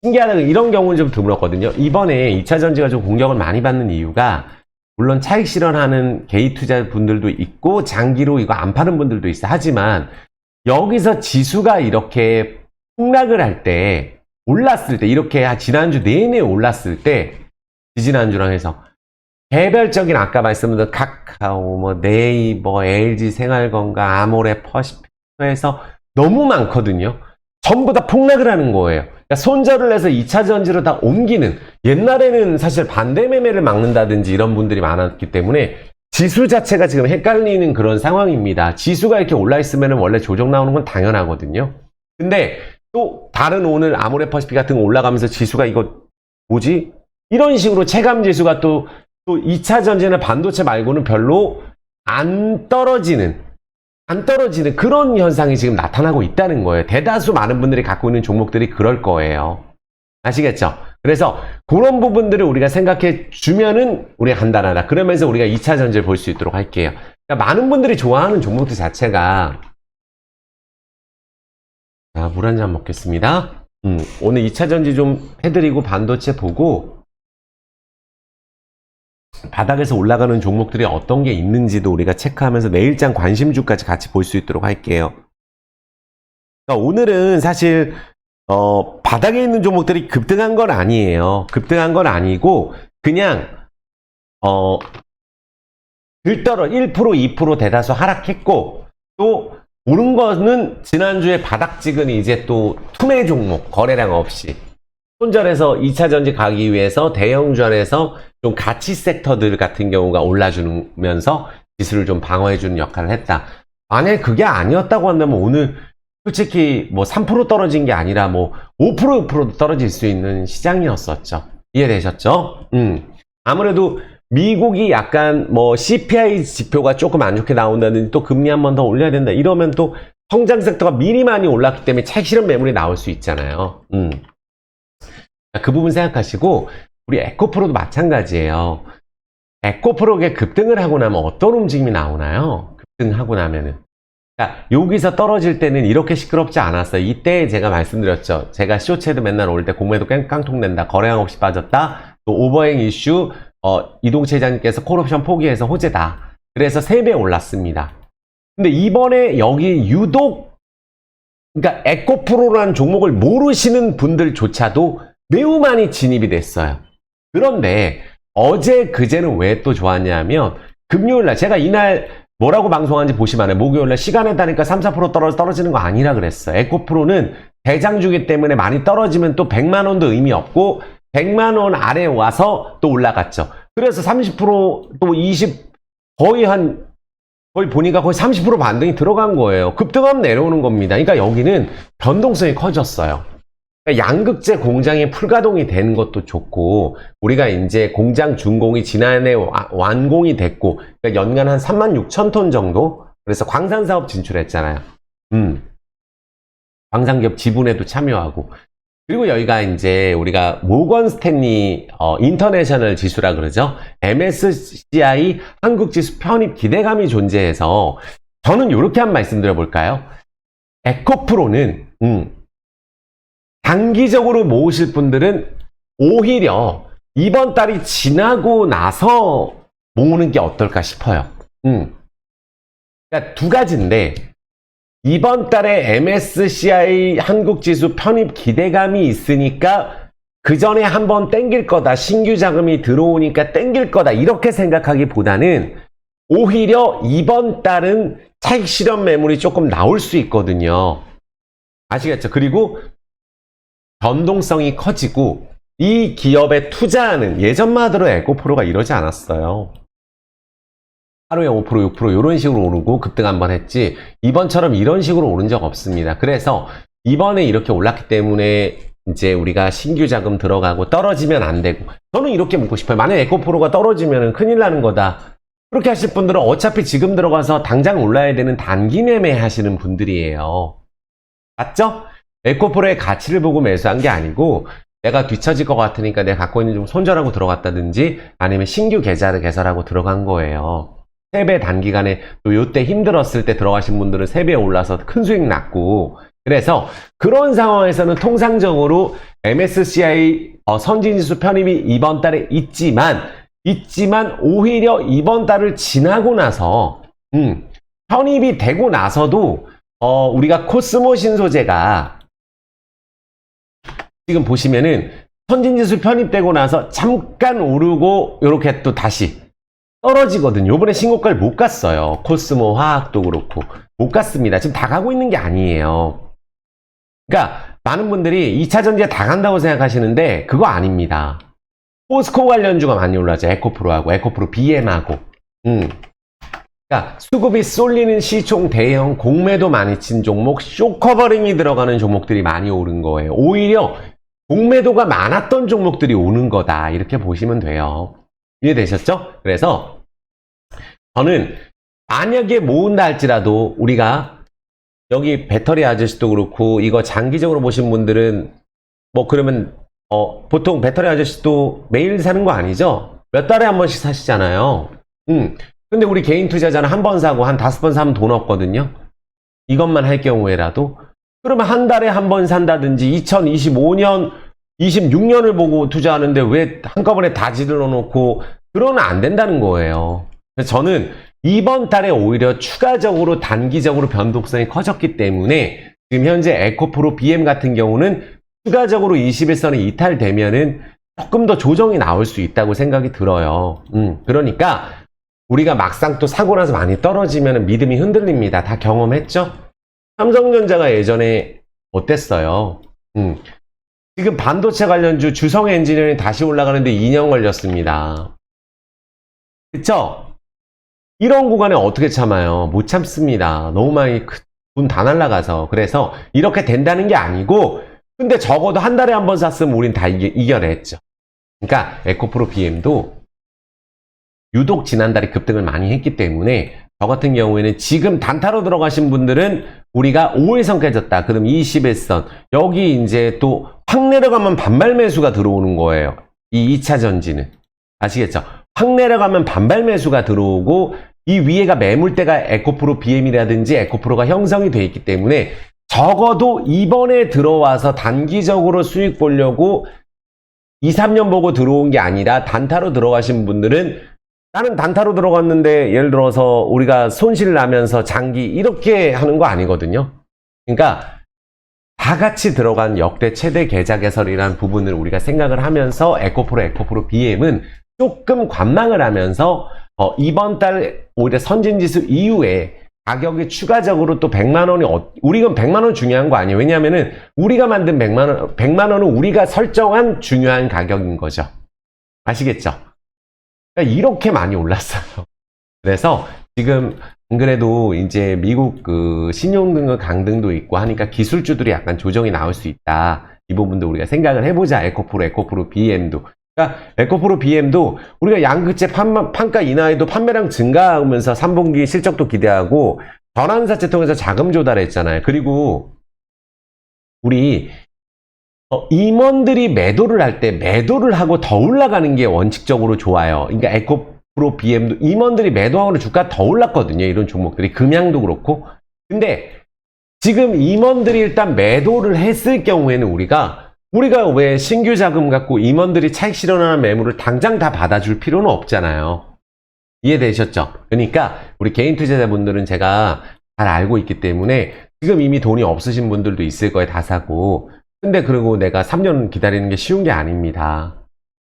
[SPEAKER 1] 신기하다는 이런 경우는 좀 드물었거든요. 이번에 2차전지가 좀 공격을 많이 받는 이유가 물론 차익 실현하는 개인 투자 분들도 있고 장기로 이거 안 파는 분들도 있어. 하지만 여기서 지수가 이렇게 폭락을 할 때 올랐을 때 이렇게 지난주 내내 올랐을 때 지지난주랑 해서 개별적인 아까 말씀드린 카카오, 뭐 네이버, LG 생활건강, 아모레, 퍼시픽에서 너무 많거든요. 전부 다 폭락을 하는 거예요. 그러니까 손절을 해서 2차 전지로 다 옮기는, 옛날에는 사실 반대 매매를 막는다든지 이런 분들이 많았기 때문에 지수 자체가 지금 헷갈리는 그런 상황입니다. 지수가 이렇게 올라 있으면 원래 조정 나오는 건 당연하거든요. 근데 또 다른 오늘 아모레퍼시픽 같은 거 올라가면서 지수가 이거 뭐지? 이런 식으로 체감 지수가 또 2차 전지나 반도체 말고는 별로 안 떨어지는 그런 현상이 지금 나타나고 있다는 거예요. 대다수 많은 분들이 갖고 있는 종목들이 그럴 거예요. 아시겠죠? 그래서 그런 부분들을 우리가 생각해 주면은 우리가 간단하다. 그러면서 우리가 2차 전지를 볼 수 있도록 할게요. 그러니까 많은 분들이 좋아하는 종목들 자체가, 자, 물 한 잔 먹겠습니다. 오늘 2차 전지 좀 해드리고 반도체 보고 바닥에서 올라가는 종목들이 어떤 게 있는지도 우리가 체크하면서 내일장 관심주까지 같이 볼 수 있도록 할게요. 그러니까 오늘은 사실 바닥에 있는 종목들이 급등한 건 아니에요. 급등한 건 아니고 그냥 들떠러 1%, 2% 대다수 하락했고, 또 오른 거는 지난주에 바닥 찍은 이제 또 투매 종목, 거래량 없이 손절해서 2차 전지 가기 위해서 대형주안에서 좀 가치 섹터들 같은 경우가 올라주면서 지수를 좀 방어해주는 역할을 했다. 만약에 그게 아니었다고 한다면 오늘 솔직히 뭐 3% 떨어진 게 아니라 뭐 5%, 6%도 떨어질 수 있는 시장이었었죠. 이해되셨죠? 아무래도 미국이 약간 뭐 CPI 지표가 조금 안 좋게 나온다든지 또 금리 한 번 더 올려야 된다 이러면 또 성장 섹터가 미리 많이 올랐기 때문에 차익 실현 매물이 나올 수 있잖아요. 그 부분 생각하시고, 우리 에코프로도 마찬가지예요. 에코프로가 급등을 하고 나면 어떤 움직임이 나오나요? 급등하고 나면은. 그러니까 여기서 떨어질 때는 이렇게 시끄럽지 않았어요. 이때 제가 말씀드렸죠. 제가 쇼츠에도 맨날 올 때 공매도 깡통 낸다, 거래량 없이 빠졌다, 또 오버행 이슈, 이동채 회장님께서 콜옵션 포기해서 호재다. 그래서 3배 올랐습니다. 근데 이번에 여기 유독, 그러니까 에코프로라는 종목을 모르시는 분들조차도 매우 많이 진입이 됐어요. 그런데 어제 그제는 왜 또 좋았냐면, 금요일날 제가 이날 뭐라고 방송하는지 보시면 알아요. 목요일날 시간에 따니까 3, 4% 떨어지는 거 아니라 그랬어요. 에코프로는 대장주기 때문에 많이 떨어지면 또 100만 원도 의미 없고 100만 원 아래 와서 또 올라갔죠. 그래서 30%또 20, 거의 보니까 거의 30% 반등이 들어간 거예요. 급등하면 내려오는 겁니다. 그러니까 여기는 변동성이 커졌어요. 그러니까 양극재 공장이 풀가동이 된 것도 좋고, 우리가 이제 공장 준공이 지난해 완공이 됐고, 그러니까 연간 한 36,000톤 정도? 그래서 광산사업 진출했잖아요. 광산기업 지분에도 참여하고. 그리고 여기가 이제 우리가 모건 스탠리 인터내셔널 지수라 그러죠. MSCI 한국지수 편입 기대감이 존재해서, 저는 이렇게 한 말씀 드려볼까요? 에코프로는 단기적으로 모으실 분들은 오히려 이번 달이 지나고 나서 모으는 게 어떨까 싶어요. 그러니까 두 가지인데, 이번 달에 MSCI 한국지수 편입 기대감이 있으니까 그 전에 한번 땡길 거다, 신규 자금이 들어오니까 땡길 거다, 이렇게 생각하기보다는 오히려 이번 달은 차익 실현 매물이 조금 나올 수 있거든요. 아시겠죠? 그리고 변동성이 커지고, 이 기업에 투자하는, 예전만 하더라도 에코프로가 이러지 않았어요. 하루에 5%, 6% 이런 식으로 오르고 급등 한번 했지, 이번처럼 이런 식으로 오른 적 없습니다. 그래서 이번에 이렇게 올랐기 때문에 이제 우리가 신규 자금 들어가고 떨어지면 안 되고, 저는 이렇게 묻고 싶어요. 만약 에코프로가 떨어지면 큰일 나는 거다, 그렇게 하실 분들은 어차피 지금 들어가서 당장 올라야 되는 단기 매매 하시는 분들이에요. 맞죠? 에코프로의 가치를 보고 매수한 게 아니고, 내가 뒤처질 것 같으니까 내가 갖고 있는 좀 손절하고 들어갔다든지 아니면 신규 계좌를 개설하고 들어간 거예요. 3배 단기간에, 또 요때 힘들었을 때 들어가신 분들은 3배 올라서 큰 수익 났고, 그래서 그런 상황에서는 통상적으로 MSCI 선진지수 편입이 이번 달에 있지만 오히려 이번 달을 지나고 나서 편입이 되고 나서도 우리가 코스모 신소재가 지금 보시면은 선진지수 편입되고 나서 잠깐 오르고 이렇게 또 다시 떨어지거든요. 요번에 신고가를 못 갔어요. 코스모 화학도 그렇고 못 갔습니다. 지금 다 가고 있는 게 아니에요. 그러니까 많은 분들이 2차 전지에 다 간다고 생각하시는데 그거 아닙니다. 포스코 관련주가 많이 올라죠. 에코프로하고 에코프로 BM하고. 그러니까 수급이 쏠리는 시총 대형 공매도 많이 친 종목, 쇼커버링이 들어가는 종목들이 많이 오른 거예요. 오히려 공매도가 많았던 종목들이 오는 거다. 이렇게 보시면 돼요. 이해되셨죠? 그래서 저는 만약에 모은다 할지라도 우리가 여기 배터리 아저씨도 그렇고 이거 장기적으로 보신 분들은 뭐 그러면 보통 배터리 아저씨도 매일 사는 거 아니죠? 몇 달에 한 번씩 사시잖아요. 근데 우리 개인 투자자는 한 번 사고 한 5번 사면 돈 없거든요. 이것만 할 경우에라도. 그러면 한 달에 한 번 산다든지 2025년, 26년을 보고 투자하는데 왜 한꺼번에 다 질러 놓고 그러면 안 된다는 거예요. 그래서 저는 이번 달에 오히려 추가적으로 단기적으로 변동성이 커졌기 때문에 지금 현재 에코프로 BM 같은 경우는 추가적으로 21선이 이탈되면은 조금 더 조정이 나올 수 있다고 생각이 들어요. 그러니까 우리가 막상 또 사고 나서 많이 떨어지면 믿음이 흔들립니다. 다 경험했죠? 삼성전자가 예전에 어땠어요? 지금 반도체 관련주 주성 엔지니어링 다시 올라가는데 2년 걸렸습니다. 그쵸? 이런 구간에 어떻게 참아요? 못 참습니다. 너무 많이 돈 다 날라가서. 그래서 이렇게 된다는 게 아니고 근데 적어도 한 달에 한 번 샀으면 우린 다 이겨냈죠. 그러니까 에코프로 BM도 유독 지난달에 급등을 많이 했기 때문에 저 같은 경우에는 지금 단타로 들어가신 분들은 우리가 5일선 깨졌다. 그럼 21선. 여기 이제 또 확 내려가면 반발 매수가 들어오는 거예요. 이 2차 전지는. 아시겠죠? 확 내려가면 반발 매수가 들어오고 이 위에가 매물대가 에코프로 BM이라든지 에코프로가 형성이 돼 있기 때문에 적어도 이번에 들어와서 단기적으로 수익 보려고 2, 3년 보고 들어온 게 아니라 단타로 들어가신 분들은 나는 단타로 들어갔는데 예를 들어서 우리가 손실 나면서 장기 이렇게 하는 거 아니거든요. 그러니까 다 같이 들어간 역대 최대 계좌 개설이라는 부분을 우리가 생각을 하면서 에코프로 BM은 조금 관망을 하면서 이번 달 오히려 선진지수 이후에 가격이 추가적으로 또 100만 원이 우리가 100만 원 중요한 거 아니에요. 왜냐하면은 우리가 만든 100만 원은 우리가 설정한 중요한 가격인 거죠. 아시겠죠? 그러니까 이렇게 많이 올랐어요. 그래서 지금 안 그래도 이제 미국 그 신용등급 강등도 있고 하니까 기술주들이 약간 조정이 나올 수 있다. 이 부분도 우리가 생각을 해보자. 에코프로 BM도. 그러니까 에코프로 BM도 우리가 양극재 판가 인하에도 판매량 증가하면서 3분기 실적도 기대하고 전환사채 통해서 자금 조달했잖아요. 그리고 우리 임원들이 매도를 할 때 매도를 하고 더 올라가는 게 원칙적으로 좋아요. 그러니까 에코프로 BM도 임원들이 매도하고 주가 더 올랐거든요. 이런 종목들이 금양도 그렇고. 근데 지금 임원들이 일단 매도를 했을 경우에는 우리가 왜 신규 자금 갖고 임원들이 차익 실현하는 매물을 당장 다 받아줄 필요는 없잖아요. 이해되셨죠? 그러니까 우리 개인 투자자분들은 제가 잘 알고 있기 때문에 지금 이미 돈이 없으신 분들도 있을 거예요. 다 사고. 근데 그리고 내가 3년 기다리는 게 쉬운 게 아닙니다.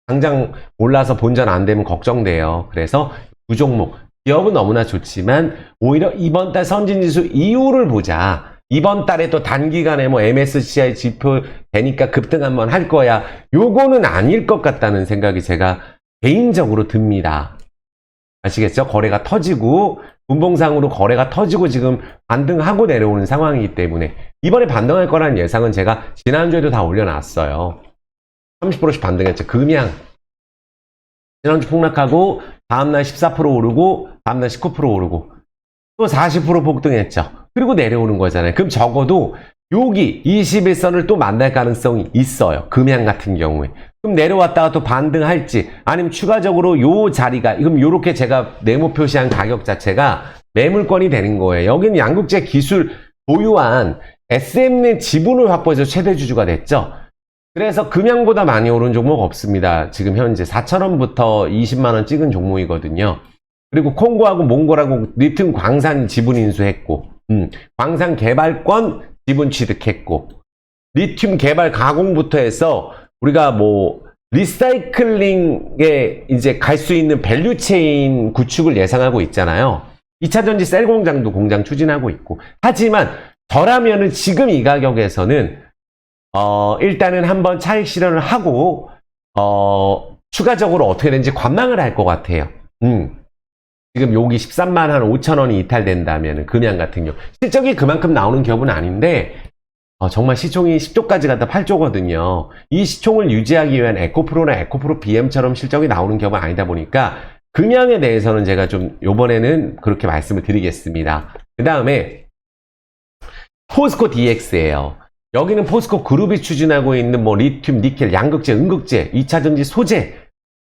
[SPEAKER 1] 당장 올라서 본전 안 되면 걱정돼요. 그래서 두 종목, 기업은 너무나 좋지만 오히려 이번 달 선진지수 이후를 보자. 이번 달에 또 단기간에 뭐 MSCI 지표 되니까 급등 한번 할 거야. 요거는 아닐 것 같다는 생각이 제가 개인적으로 듭니다. 아시겠죠? 거래가 터지고 분봉상으로 거래가 터지고 지금 반등하고 내려오는 상황이기 때문에 이번에 반등할 거라는 예상은 제가 지난주에도 다 올려놨어요. 30%씩 반등했죠. 금양 지난주 폭락하고 다음날 14% 오르고 다음날 19% 오르고 또 40% 폭등했죠. 그리고 내려오는 거잖아요. 그럼 적어도 여기 21선을 또 만날 가능성이 있어요. 금양 같은 경우에. 그럼 내려왔다가 또 반등할지 아니면 추가적으로 요 자리가 그럼 요렇게 제가 네모 표시한 가격 자체가 매물권이 되는 거예요. 여기는 양극재 기술 보유한 SM의 지분을 확보해서 최대 주주가 됐죠. 그래서 금양보다 많이 오른 종목 없습니다. 지금 현재 4,000원부터 20만원 찍은 종목이거든요. 그리고 콩고하고 몽골하고 리튬 광산 지분 인수했고 광산 개발권 지분 취득했고 리튬 개발 가공부터 해서 우리가 뭐 리사이클링에 이제 갈 수 있는 밸류체인 구축을 예상하고 있잖아요. 2차전지 셀 공장도 공장 추진하고 있고 하지만 저라면은 지금 이 가격에서는 일단은 한번 차익 실현을 하고, 추가적으로 어떻게 되는지 관망을 할 것 같아요. 지금 여기 13만 한 5천 원이 이탈된다면, 금양 같은 경우. 실적이 그만큼 나오는 기업은 아닌데, 정말 시총이 10조까지 갔다 8조거든요. 이 시총을 유지하기 위한 에코프로나 에코프로 BM처럼 실적이 나오는 기업은 아니다 보니까, 금양에 대해서는 제가 좀, 요번에는 그렇게 말씀을 드리겠습니다. 그 다음에, 포스코 DX예요. 여기는 포스코 그룹이 추진하고 있는 뭐 리튬, 니켈, 양극재, 음극재, 2차전지 소재,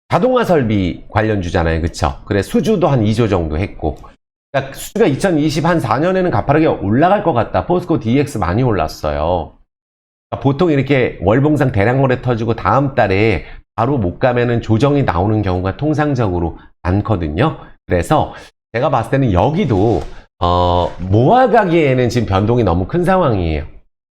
[SPEAKER 1] 자동화 설비 관련주잖아요. 그쵸? 그래 수주도 한 2조 정도 했고, 그러니까 수주가 2024년에는 가파르게 올라갈 것 같다. 포스코 DX 많이 올랐어요. 그러니까 보통 이렇게 월봉상 대량 거래 터지고 다음 달에 바로 못 가면은 조정이 나오는 경우가 통상적으로 많거든요. 그래서 제가 봤을 때는 여기도 모아가기에는 지금 변동이 너무 큰 상황이에요.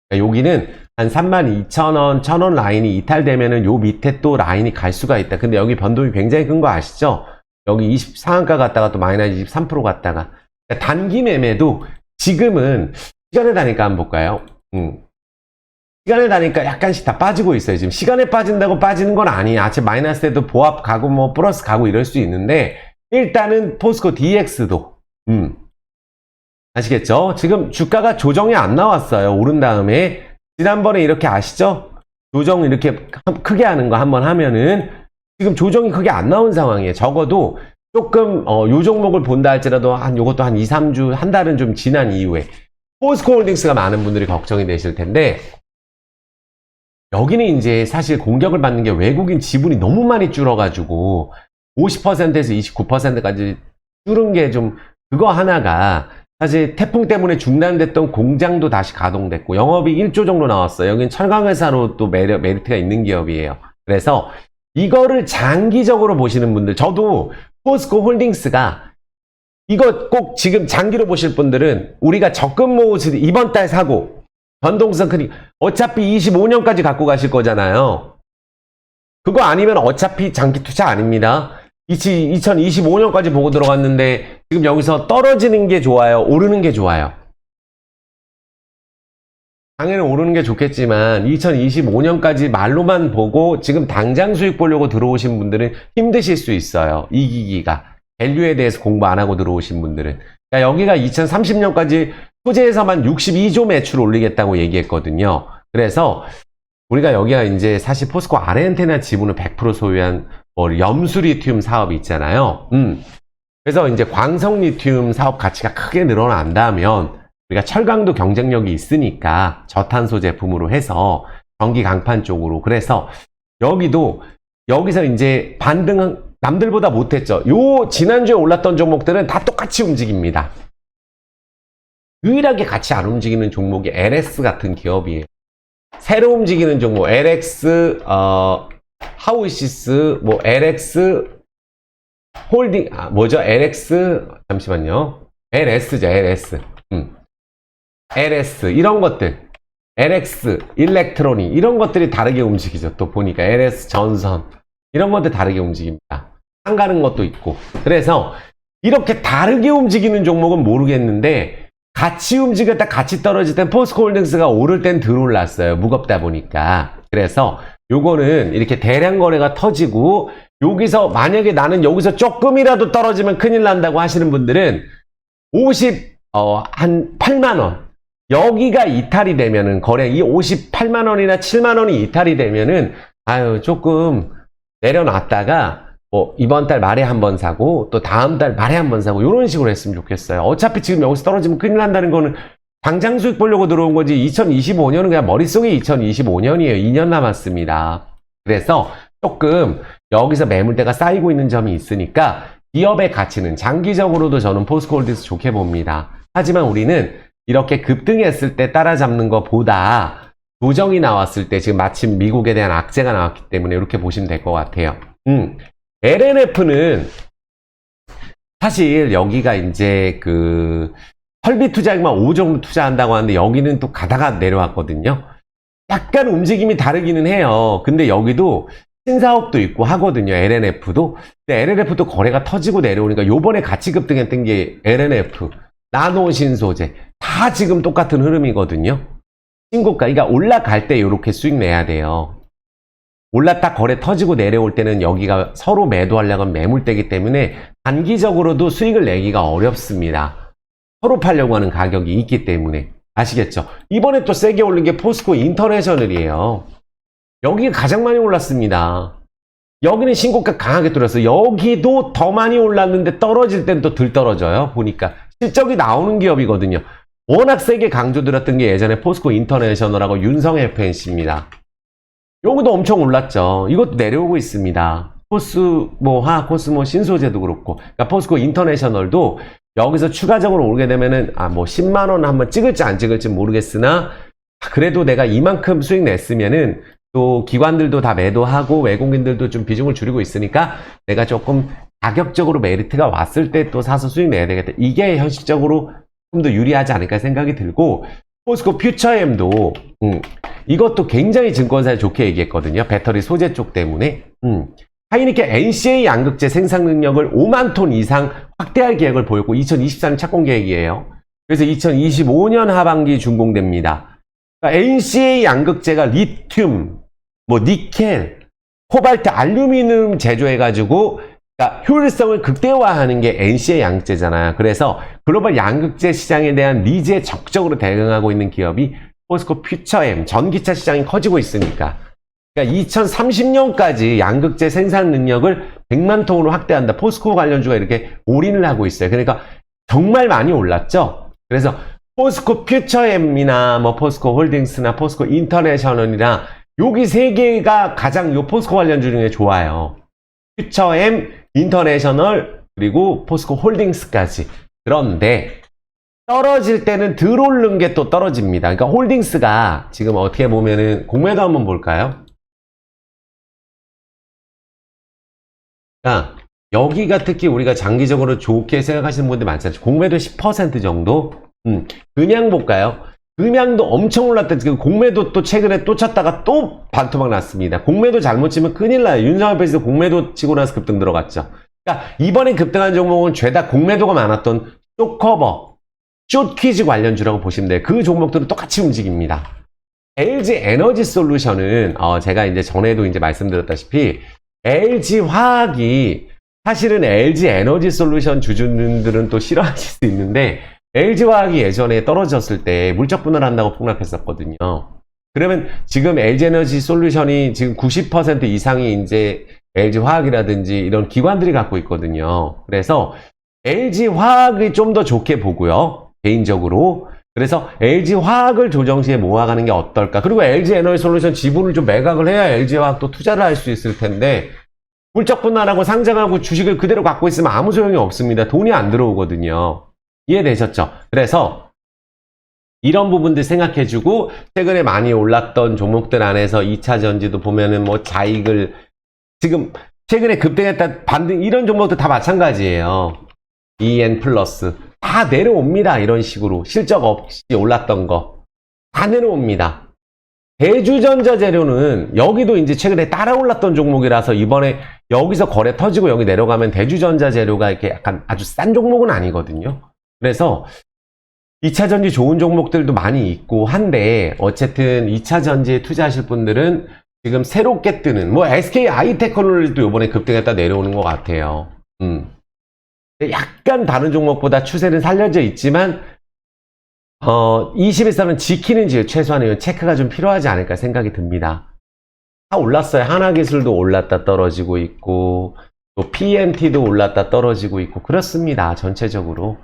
[SPEAKER 1] 그러니까 여기는 한 32,000원, 1,000원 라인이 이탈되면은 요 밑에 또 라인이 갈 수가 있다. 근데 여기 변동이 굉장히 큰 거 아시죠? 여기 24한가 갔다가 또 마이너스 23% 갔다가. 그러니까 단기 매매도 지금은 시간을 다니까 한번 볼까요? 시간을 다니까 약간씩 다 빠지고 있어요. 지금 시간에 빠진다고 빠지는 건 아니에요. 아침 마이너스 때도 보합 가고 뭐 플러스 가고 이럴 수 있는데, 일단은 포스코 DX도, 아시겠죠? 지금 주가가 조정이 안 나왔어요. 오른 다음에. 지난번에 이렇게 아시죠? 조정 이렇게 크게 하는 거 한번 하면은 지금 조정이 크게 안 나온 상황이에요. 적어도 조금 요 종목을 본다 할지라도 요것도 한 2, 3주, 한 달은 좀 지난 이후에 포스코 홀딩스가 많은 분들이 걱정이 되실 텐데, 여기는 이제 사실 공격을 받는 게 외국인 지분이 너무 많이 줄어가지고 50%에서 29%까지 줄은 게 좀, 그거 하나가 사실 태풍 때문에 중단됐던 공장도 다시 가동됐고 영업이 1조 정도 나왔어요. 여긴 철강회사로 또 메리트가 있는 기업이에요. 그래서 이거를 장기적으로 보시는 분들, 저도 포스코 홀딩스가 이거 꼭 지금 장기로 보실 분들은 우리가 적금 모으실 이번 달 사고 변동성 크니 어차피 25년까지 갖고 가실 거잖아요. 그거 아니면 어차피 장기 투자 아닙니다. 2025년까지 보고 들어갔는데 지금 여기서 떨어지는 게 좋아요? 오르는 게 좋아요? 당연히 오르는 게 좋겠지만 2025년까지 말로만 보고 지금 당장 수익 보려고 들어오신 분들은 힘드실 수 있어요. 이기기가. 밸류에 대해서 공부 안 하고 들어오신 분들은. 그러니까 여기가 2030년까지 소재에서만 62조 매출 올리겠다고 얘기했거든요. 그래서 우리가 여기가 이제 사실 포스코 아르헨티나 지분을 100% 소유한 뭐 염수 리튬 사업이 있잖아요. 그래서 이제 광석 리튬 사업 가치가 크게 늘어난다면 우리가 철강도 경쟁력이 있으니까 저탄소 제품으로 해서 전기 강판 쪽으로, 그래서 여기도 여기서 이제 반등 남들보다 못했죠. 요 지난주에 올랐던 종목들은 다 똑같이 움직입니다. 유일하게 같이 안 움직이는 종목이 LS 같은 기업이에요. 새로 움직이는 종목 LX 하우시스 뭐 LX 홀딩 뭐죠? LX 잠시만요. LS죠. LS 이런 것들, LX 일렉트로닉 이런 것들이 다르게 움직이죠. 또 보니까 LS 전선 이런 것들 다르게 움직입니다. 상 가는 것도 있고. 그래서 이렇게 다르게 움직이는 종목은 모르겠는데 같이 움직였다 같이 떨어질 땐 포스코 홀딩스가 오를 땐 덜 올랐어요. 무겁다 보니까. 그래서 요거는 이렇게 대량 거래가 터지고 여기서 만약에 나는 여기서 조금이라도 떨어지면 큰일 난다고 하시는 분들은 한 8만 원 여기가 이탈이 되면은 거래 이 58만 원이나 7만 원이 이탈이 되면은 조금 내려놨다가 뭐 이번 달 말에 한번 사고 또 다음 달 말에 한번 사고 이런 식으로 했으면 좋겠어요. 어차피 지금 여기서 떨어지면 큰일 난다는 거는 당장 수익 보려고 들어온 거지 2025년은 그냥 머릿속에 2025년이에요. 2년 남았습니다. 그래서 조금 여기서 매물대가 쌓이고 있는 점이 있으니까 기업의 가치는 장기적으로도 저는 포스코 홀딩스 좋게 봅니다. 하지만 우리는 이렇게 급등했을 때 따라잡는 것보다 조정이 나왔을 때 지금 마침 미국에 대한 악재가 나왔기 때문에 이렇게 보시면 될 것 같아요. LNF는 사실 여기가 이제 그 설비 투자액만 5 정도 투자한다고 하는데 여기는 또 가다가 내려왔거든요. 약간 움직임이 다르기는 해요. 근데 여기도 신사업도 있고 하거든요. LNF도. 근데 LNF도 거래가 터지고 내려오니까 요번에 같이 급등했던 게 LNF, 나노 신소재 다 지금 똑같은 흐름이거든요. 신고가, 그러니까 올라갈 때 이렇게 수익 내야 돼요. 올랐다 거래 터지고 내려올 때는 여기가 서로 매도하려고 하면 매물대기 때문에 단기적으로도 수익을 내기가 어렵습니다. 서로 팔려고 하는 가격이 있기 때문에. 아시겠죠? 이번에 또 세게 올린 게 포스코 인터내셔널이에요. 여기가 가장 많이 올랐습니다. 여기는 신고가 강하게 뚫었어요. 여기도 더 많이 올랐는데 떨어질 땐 또 덜 떨어져요. 보니까 실적이 나오는 기업이거든요. 워낙 세게 강조드렸던 게 예전에 포스코 인터내셔널하고 윤성 FNC입니다. 여기도 엄청 올랐죠. 이것도 내려오고 있습니다. 포스모, 하코스모, 신소재도 그렇고. 그러니까 포스코 인터내셔널도 여기서 추가적으로 오르게 되면은, 뭐 10만원 한번 찍을지 안 찍을지 모르겠으나, 그래도 내가 이만큼 수익 냈으면은, 또 기관들도 다 매도하고 외국인들도 좀 비중을 줄이고 있으니까 내가 조금 가격적으로 메리트가 왔을 때 또 사서 수익 내야 되겠다. 이게 현실적으로 좀 더 유리하지 않을까 생각이 들고, 포스코 퓨처엠도 이것도 굉장히 증권사에 좋게 얘기했거든요. 배터리 소재 쪽 때문에. 하이니켄 NCA 양극재 생산 능력을 5만 톤 이상 확대할 계획을 보였고 2024년 착공 계획이에요. 그래서 2025년 하반기 준공됩니다. 그러니까 NCA 양극재가 리튬, 니켈, 코발트, 알루미늄 제조해가지고 그러니까 효율성을 극대화하는 게 NCA 양극재잖아요. 그래서 글로벌 양극재 시장에 대한 니즈에 적극적으로 대응하고 있는 기업이 포스코 퓨처엠, 전기차 시장이 커지고 있으니까. 그러니까 2030년까지 양극재 생산 능력을 100만 톤으로 확대한다. 포스코 관련주가 이렇게 올인을 하고 있어요. 그러니까 정말 많이 올랐죠. 그래서 포스코 퓨처엠이나 포스코 홀딩스나 포스코 인터내셔널이나 여기 세 개가 가장 요 포스코 관련주 중에 좋아요. 퓨처엠, 인터내셔널, 그리고 포스코 홀딩스까지. 그런데 떨어질 때는 덜 오른 게 또 떨어집니다. 그러니까 홀딩스가 지금 어떻게 보면은 공매도 한번 볼까요? 그러니까 여기가 특히 우리가 장기적으로 좋게 생각하시는 분들 많잖아요. 공매도 10% 정도? 금양 볼까요? 금양도 엄청 올랐다. 지금 공매도 또 최근에 또 쳤다가 또 반토막 났습니다. 공매도 잘못 치면 큰일 나요. 윤석열 패스도 공매도 치고 나서 급등 들어갔죠. 그러니까 이번에 급등한 종목은 죄다 공매도가 많았던 숏커버, 숏퀴즈 관련주라고 보시면 돼요. 그 종목들은 똑같이 움직입니다. LG 에너지 솔루션은 제가 이제 전에도 이제 말씀드렸다시피 LG 화학이 사실은 LG 에너지 솔루션 주주들은 또 싫어하실 수 있는데 LG 화학이 예전에 떨어졌을 때 물적 분할한다고 폭락했었거든요. 그러면 지금 LG 에너지 솔루션이 지금 90% 이상이 이제 LG 화학이라든지 이런 기관들이 갖고 있거든요. 그래서 LG 화학이 좀 더 좋게 보고요. 개인적으로. 그래서 LG 화학을 조정시에 모아가는 게 어떨까. 그리고 LG 에너지 솔루션 지분을 좀 매각을 해야 LG 화학도 투자를 할 수 있을 텐데 물적 분할하고 상장하고 주식을 그대로 갖고 있으면 아무 소용이 없습니다. 돈이 안 들어오거든요. 이해되셨죠? 그래서 이런 부분들 생각해주고 최근에 많이 올랐던 종목들 안에서 2차 전지도 보면은 자익을 지금 최근에 급등했다 반등 이런 종목도 다 마찬가지예요. EN 플러스 다 내려옵니다. 이런 식으로 실적 없이 올랐던 거 다 내려옵니다. 대주전자 재료는 여기도 이제 최근에 따라 올랐던 종목이라서 이번에 여기서 거래 터지고 여기 내려가면 대주전자 재료가 이렇게 약간 아주 싼 종목은 아니거든요. 그래서 2차 전지 좋은 종목들도 많이 있고 한데 어쨌든 2차 전지에 투자하실 분들은 지금 새롭게 뜨는 SK 아이테크놀로지도 이번에 급등했다 내려오는 것 같아요. 약간 다른 종목보다 추세는 살려져 있지만 20일선은 지키는지 최소한 체크가 좀 필요하지 않을까 생각이 듭니다. 다 올랐어요. 하나기술도 올랐다 떨어지고 있고 또 PMT도 올랐다 떨어지고 있고 그렇습니다. 전체적으로.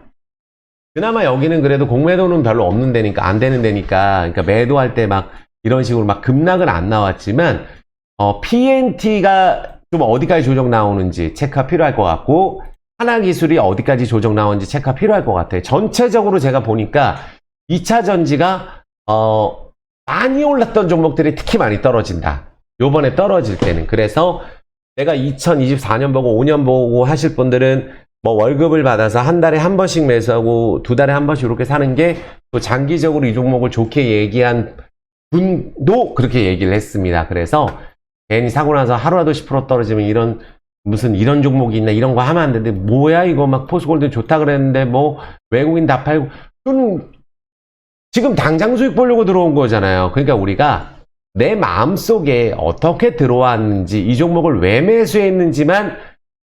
[SPEAKER 1] 그나마 여기는 그래도 공매도는 별로 없는 데니까 안 되는 데니까 그러니까 매도할 때 이런 식으로 급락은 안 나왔지만 PNT가 좀 어디까지 조정 나오는지 체크가 필요할 것 같고 하나기술이 어디까지 조정 나오는지 체크가 필요할 것 같아요. 전체적으로 제가 보니까 2차 전지가 많이 올랐던 종목들이 특히 많이 떨어진다. 요번에 떨어질 때는. 그래서 내가 2024년 보고 5년 보고 하실 분들은 월급을 받아서 한 달에 한 번씩 매수하고 두 달에 한 번씩 이렇게 사는 게 또 장기적으로 이 종목을 좋게 얘기한 분도 그렇게 얘기를 했습니다. 그래서 괜히 사고 나서 하루라도 10% 떨어지면 무슨 이런 종목이 있나 이런 거 하면 안 되는데 뭐야 이거 포스골드 좋다 그랬는데 외국인 다 팔고 지금 당장 수익 보려고 들어온 거잖아요. 그러니까 우리가 내 마음속에 어떻게 들어왔는지, 이 종목을 왜 매수했는지만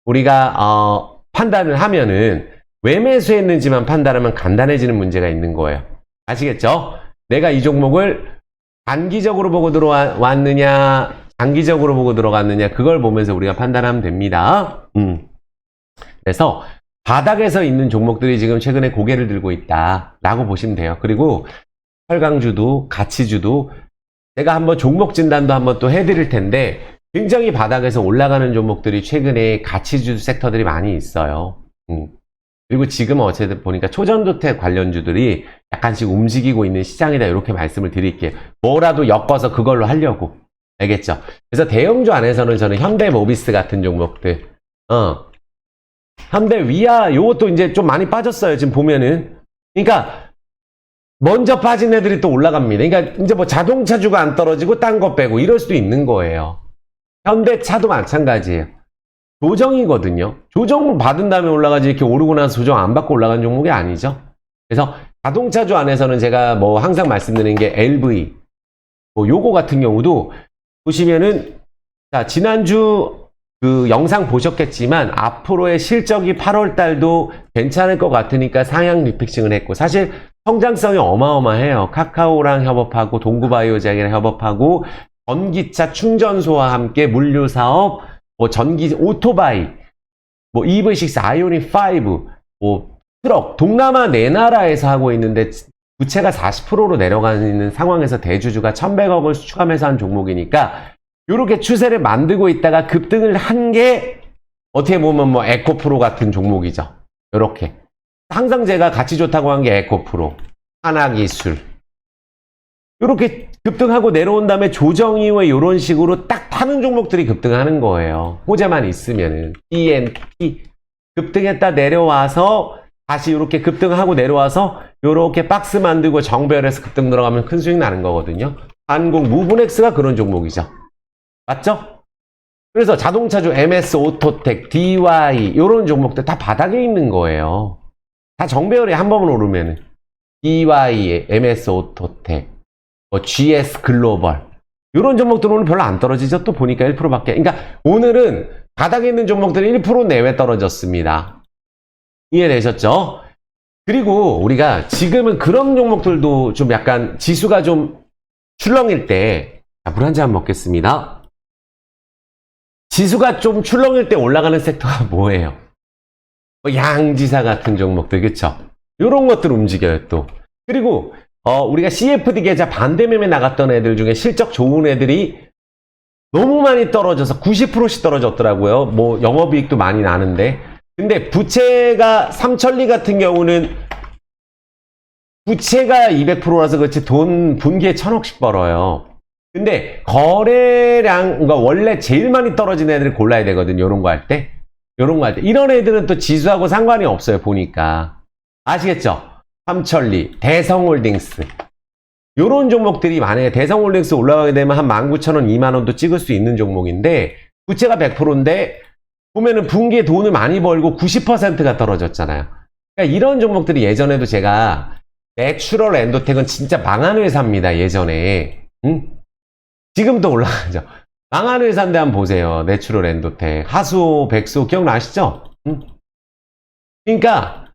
[SPEAKER 1] 우리가 판단을 하면은, 왜 매수했는지만 판단하면 간단해지는 문제가 있는 거예요. 아시겠죠? 내가 이 종목을 단기적으로 보고 들어왔느냐, 장기적으로 보고 들어갔느냐, 그걸 보면서 우리가 판단하면 됩니다. 그래서 바닥에서 있는 종목들이 지금 최근에 고개를 들고 있다라고 보시면 돼요. 그리고 철강주도 가치주도 제가 한번 종목 진단도 한번 또 해드릴 텐데, 굉장히 바닥에서 올라가는 종목들이 최근에 가치주 섹터들이 많이 있어요. 그리고 지금 어쨌든 보니까 초전도태 관련주들이 약간씩 움직이고 있는 시장이다, 이렇게 말씀을 드릴게요. 뭐라도 엮어서 그걸로 하려고. 알겠죠? 그래서 대형주 안에서는 저는 현대모비스 같은 종목들, 현대위아, 요것도 이제 좀 많이 빠졌어요, 지금 보면은. 그러니까 먼저 빠진 애들이 또 올라갑니다. 그러니까 이제 뭐 자동차주가 안 떨어지고 딴 거 빼고 이럴 수도 있는 거예요. 현대차도 마찬가지예요. 조정이거든요. 조정을 받은 다음에 올라가지, 이렇게 오르고 나서 조정 안 받고 올라간 종목이 아니죠. 그래서 자동차주 안에서는 제가 뭐 항상 말씀드리는 게 LV, 뭐 요거 같은 경우도 보시면은, 자, 지난주 그 영상 보셨겠지만 앞으로의 실적이 8월 달도 괜찮을 것 같으니까 상향 리픽싱을 했고, 사실 성장성이 어마어마해요. 카카오랑 협업하고 동구바이오제약이랑 협업하고 전기차 충전소와 함께 물류 사업, 뭐 전기 오토바이, 뭐 EV6, 아이오닉 5, 뭐 트럭, 동남아 네 나라에서 하고 있는데 부채가 40%로 내려가는 상황에서 대주주가 1,100억을 수축하면서 한 종목이니까, 이렇게 추세를 만들고 있다가 급등을 한 게 어떻게 보면 뭐 에코프로 같은 종목이죠. 이렇게 항상 제가 가치 좋다고 한 게 에코프로, 하나기술, 이렇게 급등하고 내려온 다음에 조정 이후에 이런 식으로 딱 타는 종목들이 급등하는 거예요. 호재만 있으면은. ENT 급등했다 내려와서 다시 이렇게 급등하고 내려와서 이렇게 박스 만들고 정배열해서 급등 들어가면 큰 수익 나는 거거든요. 한국 무브넥스가 그런 종목이죠. 맞죠? 그래서 자동차주 MS 오토텍, DY 이런 종목들 다 바닥에 있는 거예요. 다 정배열에 한 번만 오르면은 DY, MS 오토텍, 뭐 GS 글로벌 이런 종목들은 오늘 별로 안 떨어지죠. 또 보니까 1%밖에. 그러니까 오늘은 바닥에 있는 종목들이 1% 내외 떨어졌습니다. 이해되셨죠? 그리고 우리가 지금은 그런 종목들도 좀 약간 지수가 좀 출렁일 때, 물 한 잔 먹겠습니다. 지수가 좀 출렁일 때 올라가는 섹터가 뭐예요? 뭐 양지사 같은 종목들, 그쵸? 요런 것들 움직여요, 또. 그리고, 우리가 CFD 계좌 반대매매 나갔던 애들 중에 실적 좋은 애들이 너무 많이 떨어져서 90%씩 떨어졌더라고요. 뭐, 영업이익도 많이 나는데. 근데 부채가 삼천리 같은 경우는 부채가 200%라서 그렇지 돈 분기에 1,000억씩 벌어요. 근데 거래량, 그러니까 원래 제일 많이 떨어진 애들을 골라야 되거든요. 요런 거 할 때. 요런 거 할 때. 이런 애들은 또 지수하고 상관이 없어요. 보니까. 아시겠죠? 삼천리, 대성홀딩스. 요런 종목들이 만약에 대성홀딩스 올라가게 되면 한 19,000원, 20,000원도 찍을 수 있는 종목인데, 부채가 100%인데, 보면은 분기에 돈을 많이 벌고 90%가 떨어졌잖아요. 그러니까 이런 종목들이 예전에도 제가 내추럴 엔도텍은 진짜 망한 회사입니다. 예전에. 응? 지금도 올라가죠. 망한 회사인데 한번 보세요. 내추럴 엔도텍. 하수오, 백수 기억나시죠? 응? 그러니까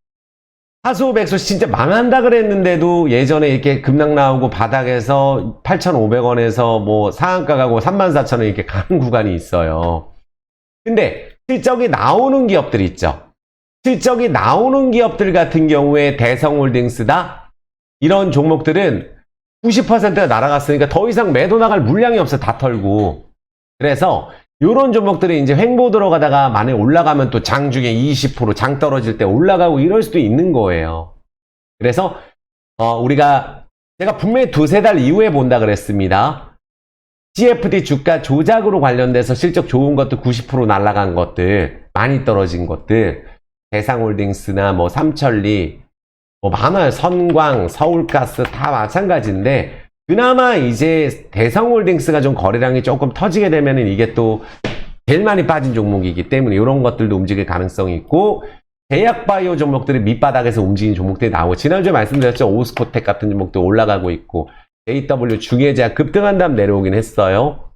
[SPEAKER 1] 하수오, 백수 진짜 망한다 그랬는데도 예전에 이렇게 급락 나오고 바닥에서 8,500원에서 뭐 상한가 가고 34,000원 이렇게 가는 구간이 있어요. 근데 실적이 나오는 기업들 있죠. 실적이 나오는 기업들 같은 경우에 대성홀딩스다, 이런 종목들은 90%가 날아갔으니까 더 이상 매도 나갈 물량이 없어. 다 털고. 그래서 이런 종목들이 이제 횡보 들어가다가 만약에 올라가면 또 장 중에 20%, 장 떨어질 때 올라가고 이럴 수도 있는 거예요. 그래서 제가 분명히 두세 달 이후에 본다 그랬습니다. CFD 주가 조작으로 관련돼서 실적 좋은 것들 90% 날아간 것들, 많이 떨어진 것들, 대상홀딩스나 뭐 삼천리, 뭐 많아요. 선광, 서울가스 다 마찬가지인데, 그나마 이제 대성홀딩스가 좀 거래량이 조금 터지게 되면은 이게 또 제일 많이 빠진 종목이기 때문에 이런 것들도 움직일 가능성이 있고, 제약바이오 종목들이 밑바닥에서 움직이는 종목들이 나오고, 지난주에 말씀드렸죠. 오스코텍 같은 종목도 올라가고 있고, JW 중해제약 급등한 다음 내려오긴 했어요.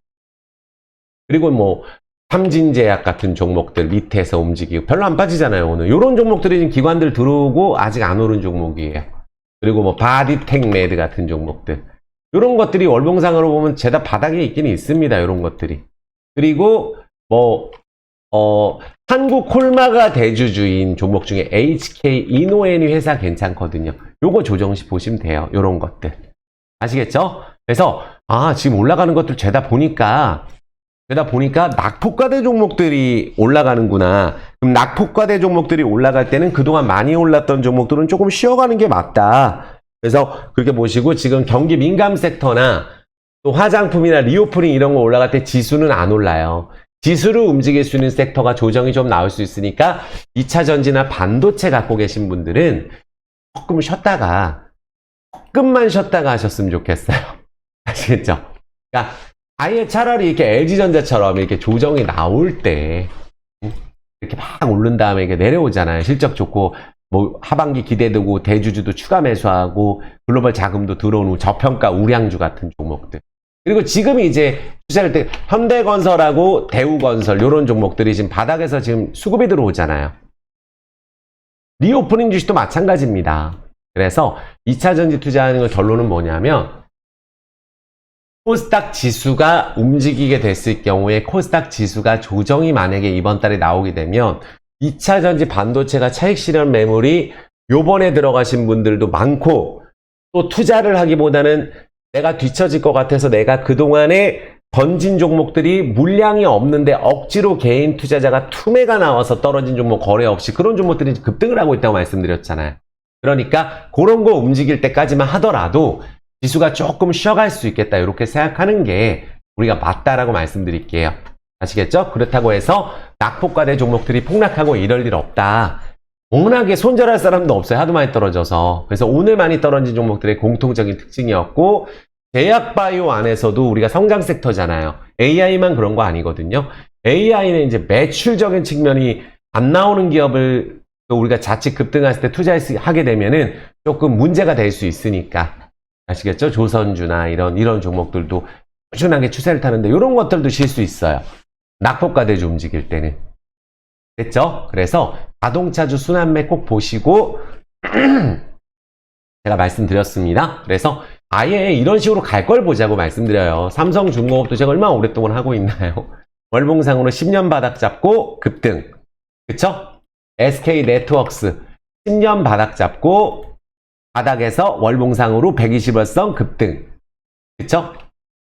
[SPEAKER 1] 그리고 뭐 삼진제약 같은 종목들 밑에서 움직이고 별로 안 빠지잖아요. 오늘 이런 종목들이 지금 기관들 들어오고 아직 안 오른 종목이에요. 그리고 뭐 바디텍메드 같은 종목들, 이런 것들이 월봉상으로 보면 죄다 바닥에 있긴 있습니다. 이런 것들이. 그리고 뭐 한국 콜마가 대주주인 종목 중에 HK 이노엔이 회사 괜찮거든요. 요거 조정시 보시면 돼요. 요런 것들. 아시겠죠? 그래서 지금 올라가는 것들 죄다 보니까 낙폭과대 종목들이 올라가는구나. 그럼 낙폭과대 종목들이 올라갈 때는 그동안 많이 올랐던 종목들은 조금 쉬어가는 게 맞다. 그래서 그렇게 보시고, 지금 경기 민감 섹터나 또 화장품이나 리오프닝 이런 거 올라갈 때 지수는 안 올라요. 지수를 움직일 수 있는 섹터가 조정이 좀 나올 수 있으니까 2차 전지나 반도체 갖고 계신 분들은 조금만 쉬었다가 하셨으면 좋겠어요. 아시겠죠? 그러니까 아예 차라리 이렇게 LG전자처럼 이렇게 조정이 나올 때 이렇게 막 오른 다음에 이렇게 내려오잖아요. 실적 좋고 뭐 하반기 기대되고 대주주도 추가 매수하고 글로벌 자금도 들어오는 저평가 우량주 같은 종목들. 그리고 지금 이제 투자할 때 현대건설하고 대우건설 이런 종목들이 지금 바닥에서 지금 수급이 들어오잖아요. 리오프닝 주식도 마찬가지입니다. 그래서 2차 전지 투자하는 거 결론은 뭐냐면, 코스닥 지수가 움직이게 됐을 경우에 코스닥 지수가 조정이 만약에 이번 달에 나오게 되면 2차 전지 반도체가 차익 실현 매물이 요번에 들어가신 분들도 많고, 또 투자를 하기보다는 내가 뒤처질 것 같아서 내가 그동안에 던진 종목들이 물량이 없는데 억지로 개인 투자자가 투매가 나와서 떨어진 종목 거래 없이 그런 종목들이 급등을 하고 있다고 말씀드렸잖아요. 그러니까 그런 거 움직일 때까지만 하더라도 지수가 조금 쉬어갈 수 있겠다, 이렇게 생각하는 게 우리가 맞다라고 말씀드릴게요. 아시겠죠? 그렇다고 해서 낙폭과대 종목들이 폭락하고 이럴 일 없다. 워낙에 손절할 사람도 없어요. 하도 많이 떨어져서. 그래서 오늘 많이 떨어진 종목들의 공통적인 특징이었고, 제약바이오 안에서도 우리가 성장 섹터잖아요. AI만 그런 거 아니거든요. AI는 이제 매출적인 측면이 안 나오는 기업을 우리가 자칫 급등했을 때 투자하게 되면은 조금 문제가 될 수 있으니까. 아시겠죠? 조선주나 이런 종목들도 꾸준하게 추세를 타는데 이런 것들도 쉴 수 있어요. 낙폭과대주 움직일 때는. 됐죠? 그래서 자동차주 순환매 꼭 보시고 제가 말씀드렸습니다. 그래서 아예 이런 식으로 갈 걸 보자고 말씀드려요. 삼성중공업도 제가 얼마나 오랫동안 하고 있나요? 월봉상으로 10년 바닥 잡고 급등. 그쵸? SK네트워크스 10년 바닥 잡고 바닥에서 월봉상으로 120월선 급등. 그쵸?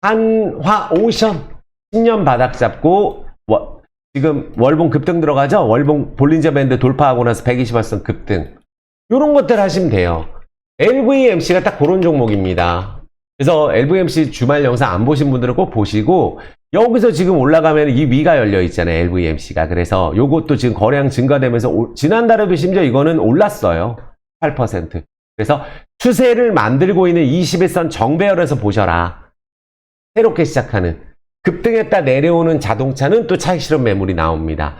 [SPEAKER 1] 한화오션 10년 바닥 잡고 지금 월봉 급등 들어가죠? 월봉 볼린저 밴드 돌파하고 나서 120월선 급등. 이런 것들 하시면 돼요. LVMC가 딱 그런 종목입니다. 그래서 LVMC 주말 영상 안 보신 분들은 꼭 보시고, 여기서 지금 올라가면 이 위가 열려 있잖아요. LVMC가. 그래서 요것도 지금 거래량 증가되면서 지난달에도 심지어 이거는 올랐어요. 8%. 그래서 추세를 만들고 있는 21선 정배열에서 보셔라. 새롭게 시작하는. 급등했다 내려오는 자동차는 또 차익 실현 매물이 나옵니다.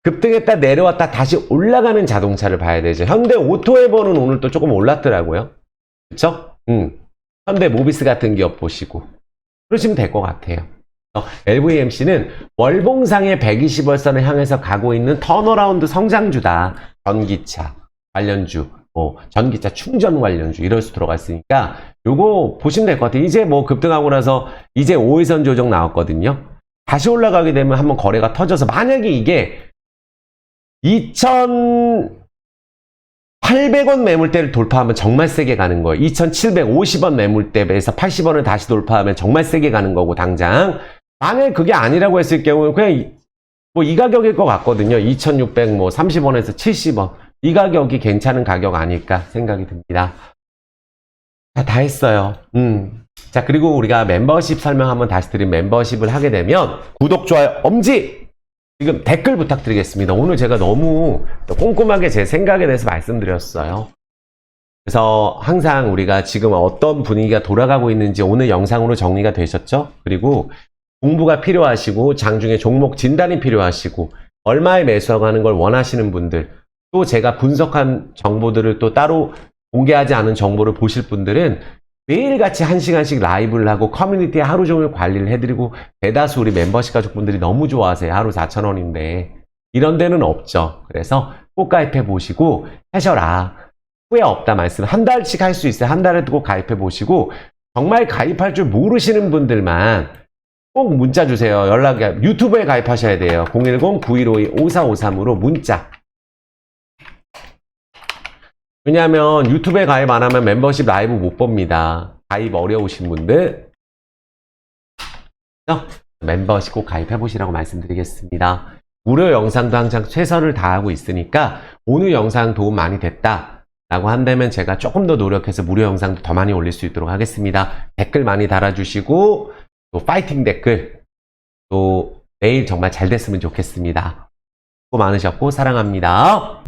[SPEAKER 1] 급등했다 내려왔다 다시 올라가는 자동차를 봐야 되죠. 현대 오토에버는 오늘 또 조금 올랐더라고요. 그쵸? 현대 모비스 같은 기업 보시고 그러시면 될 것 같아요. LVMC는 월봉상의 120월선을 향해서 가고 있는 턴어라운드 성장주다. 전기차 관련주, 전기차 충전 관련주 이럴 수 들어가 있으니까 요거 보시면 될 것 같아요. 이제 뭐 급등하고 나서 이제 5일선 조정 나왔거든요. 다시 올라가게 되면 한번 거래가 터져서, 만약에 이게 2,800원 매물대를 돌파하면 정말 세게 가는 거예요. 2,750원 매물대에서 80원을 다시 돌파하면 정말 세게 가는 거고, 당장. 만약에 그게 아니라고 했을 경우는 그냥 뭐 이 가격일 것 같거든요. 2,630원에서 70원. 이 가격이 괜찮은 가격 아닐까 생각이 듭니다. 자, 다 했어요. 자, 그리고 우리가 멤버십 설명 한번 다시 드린, 멤버십을 하게 되면 구독, 좋아요, 엄지! 지금 댓글 부탁드리겠습니다. 오늘 제가 너무 꼼꼼하게 제 생각에 대해서 말씀드렸어요. 그래서 항상 우리가 지금 어떤 분위기가 돌아가고 있는지 오늘 영상으로 정리가 되셨죠? 그리고 공부가 필요하시고 장중에 종목 진단이 필요하시고 얼마에 매수하고 하는 걸 원하시는 분들, 또 제가 분석한 정보들을 또 따로 공개하지 않은 정보를 보실 분들은 매일같이 1시간씩 라이브를 하고 커뮤니티에 하루 종일 관리를 해드리고 대다수 우리 멤버십 가족분들이 너무 좋아하세요. 하루 4,000원인데. 이런 데는 없죠. 그래서 꼭 가입해 보시고 하셔라. 후회 없다 말씀. 한 달씩 할 수 있어요. 한 달에 꼭 가입해 보시고 정말 가입할 줄 모르시는 분들만 꼭 문자 주세요. 유튜브에 가입하셔야 돼요. 010-9152-5453으로 문자. 왜냐하면 유튜브에 가입 안 하면 멤버십 라이브 못 봅니다. 가입 어려우신 분들 멤버십 꼭 가입해 보시라고 말씀드리겠습니다. 무료 영상도 항상 최선을 다하고 있으니까 오늘 영상 도움 많이 됐다 라고 한다면 제가 조금 더 노력해서 무료 영상도 더 많이 올릴 수 있도록 하겠습니다. 댓글 많이 달아주시고 또 파이팅 댓글 또 내일 정말 잘 됐으면 좋겠습니다. 수고 많으셨고 사랑합니다.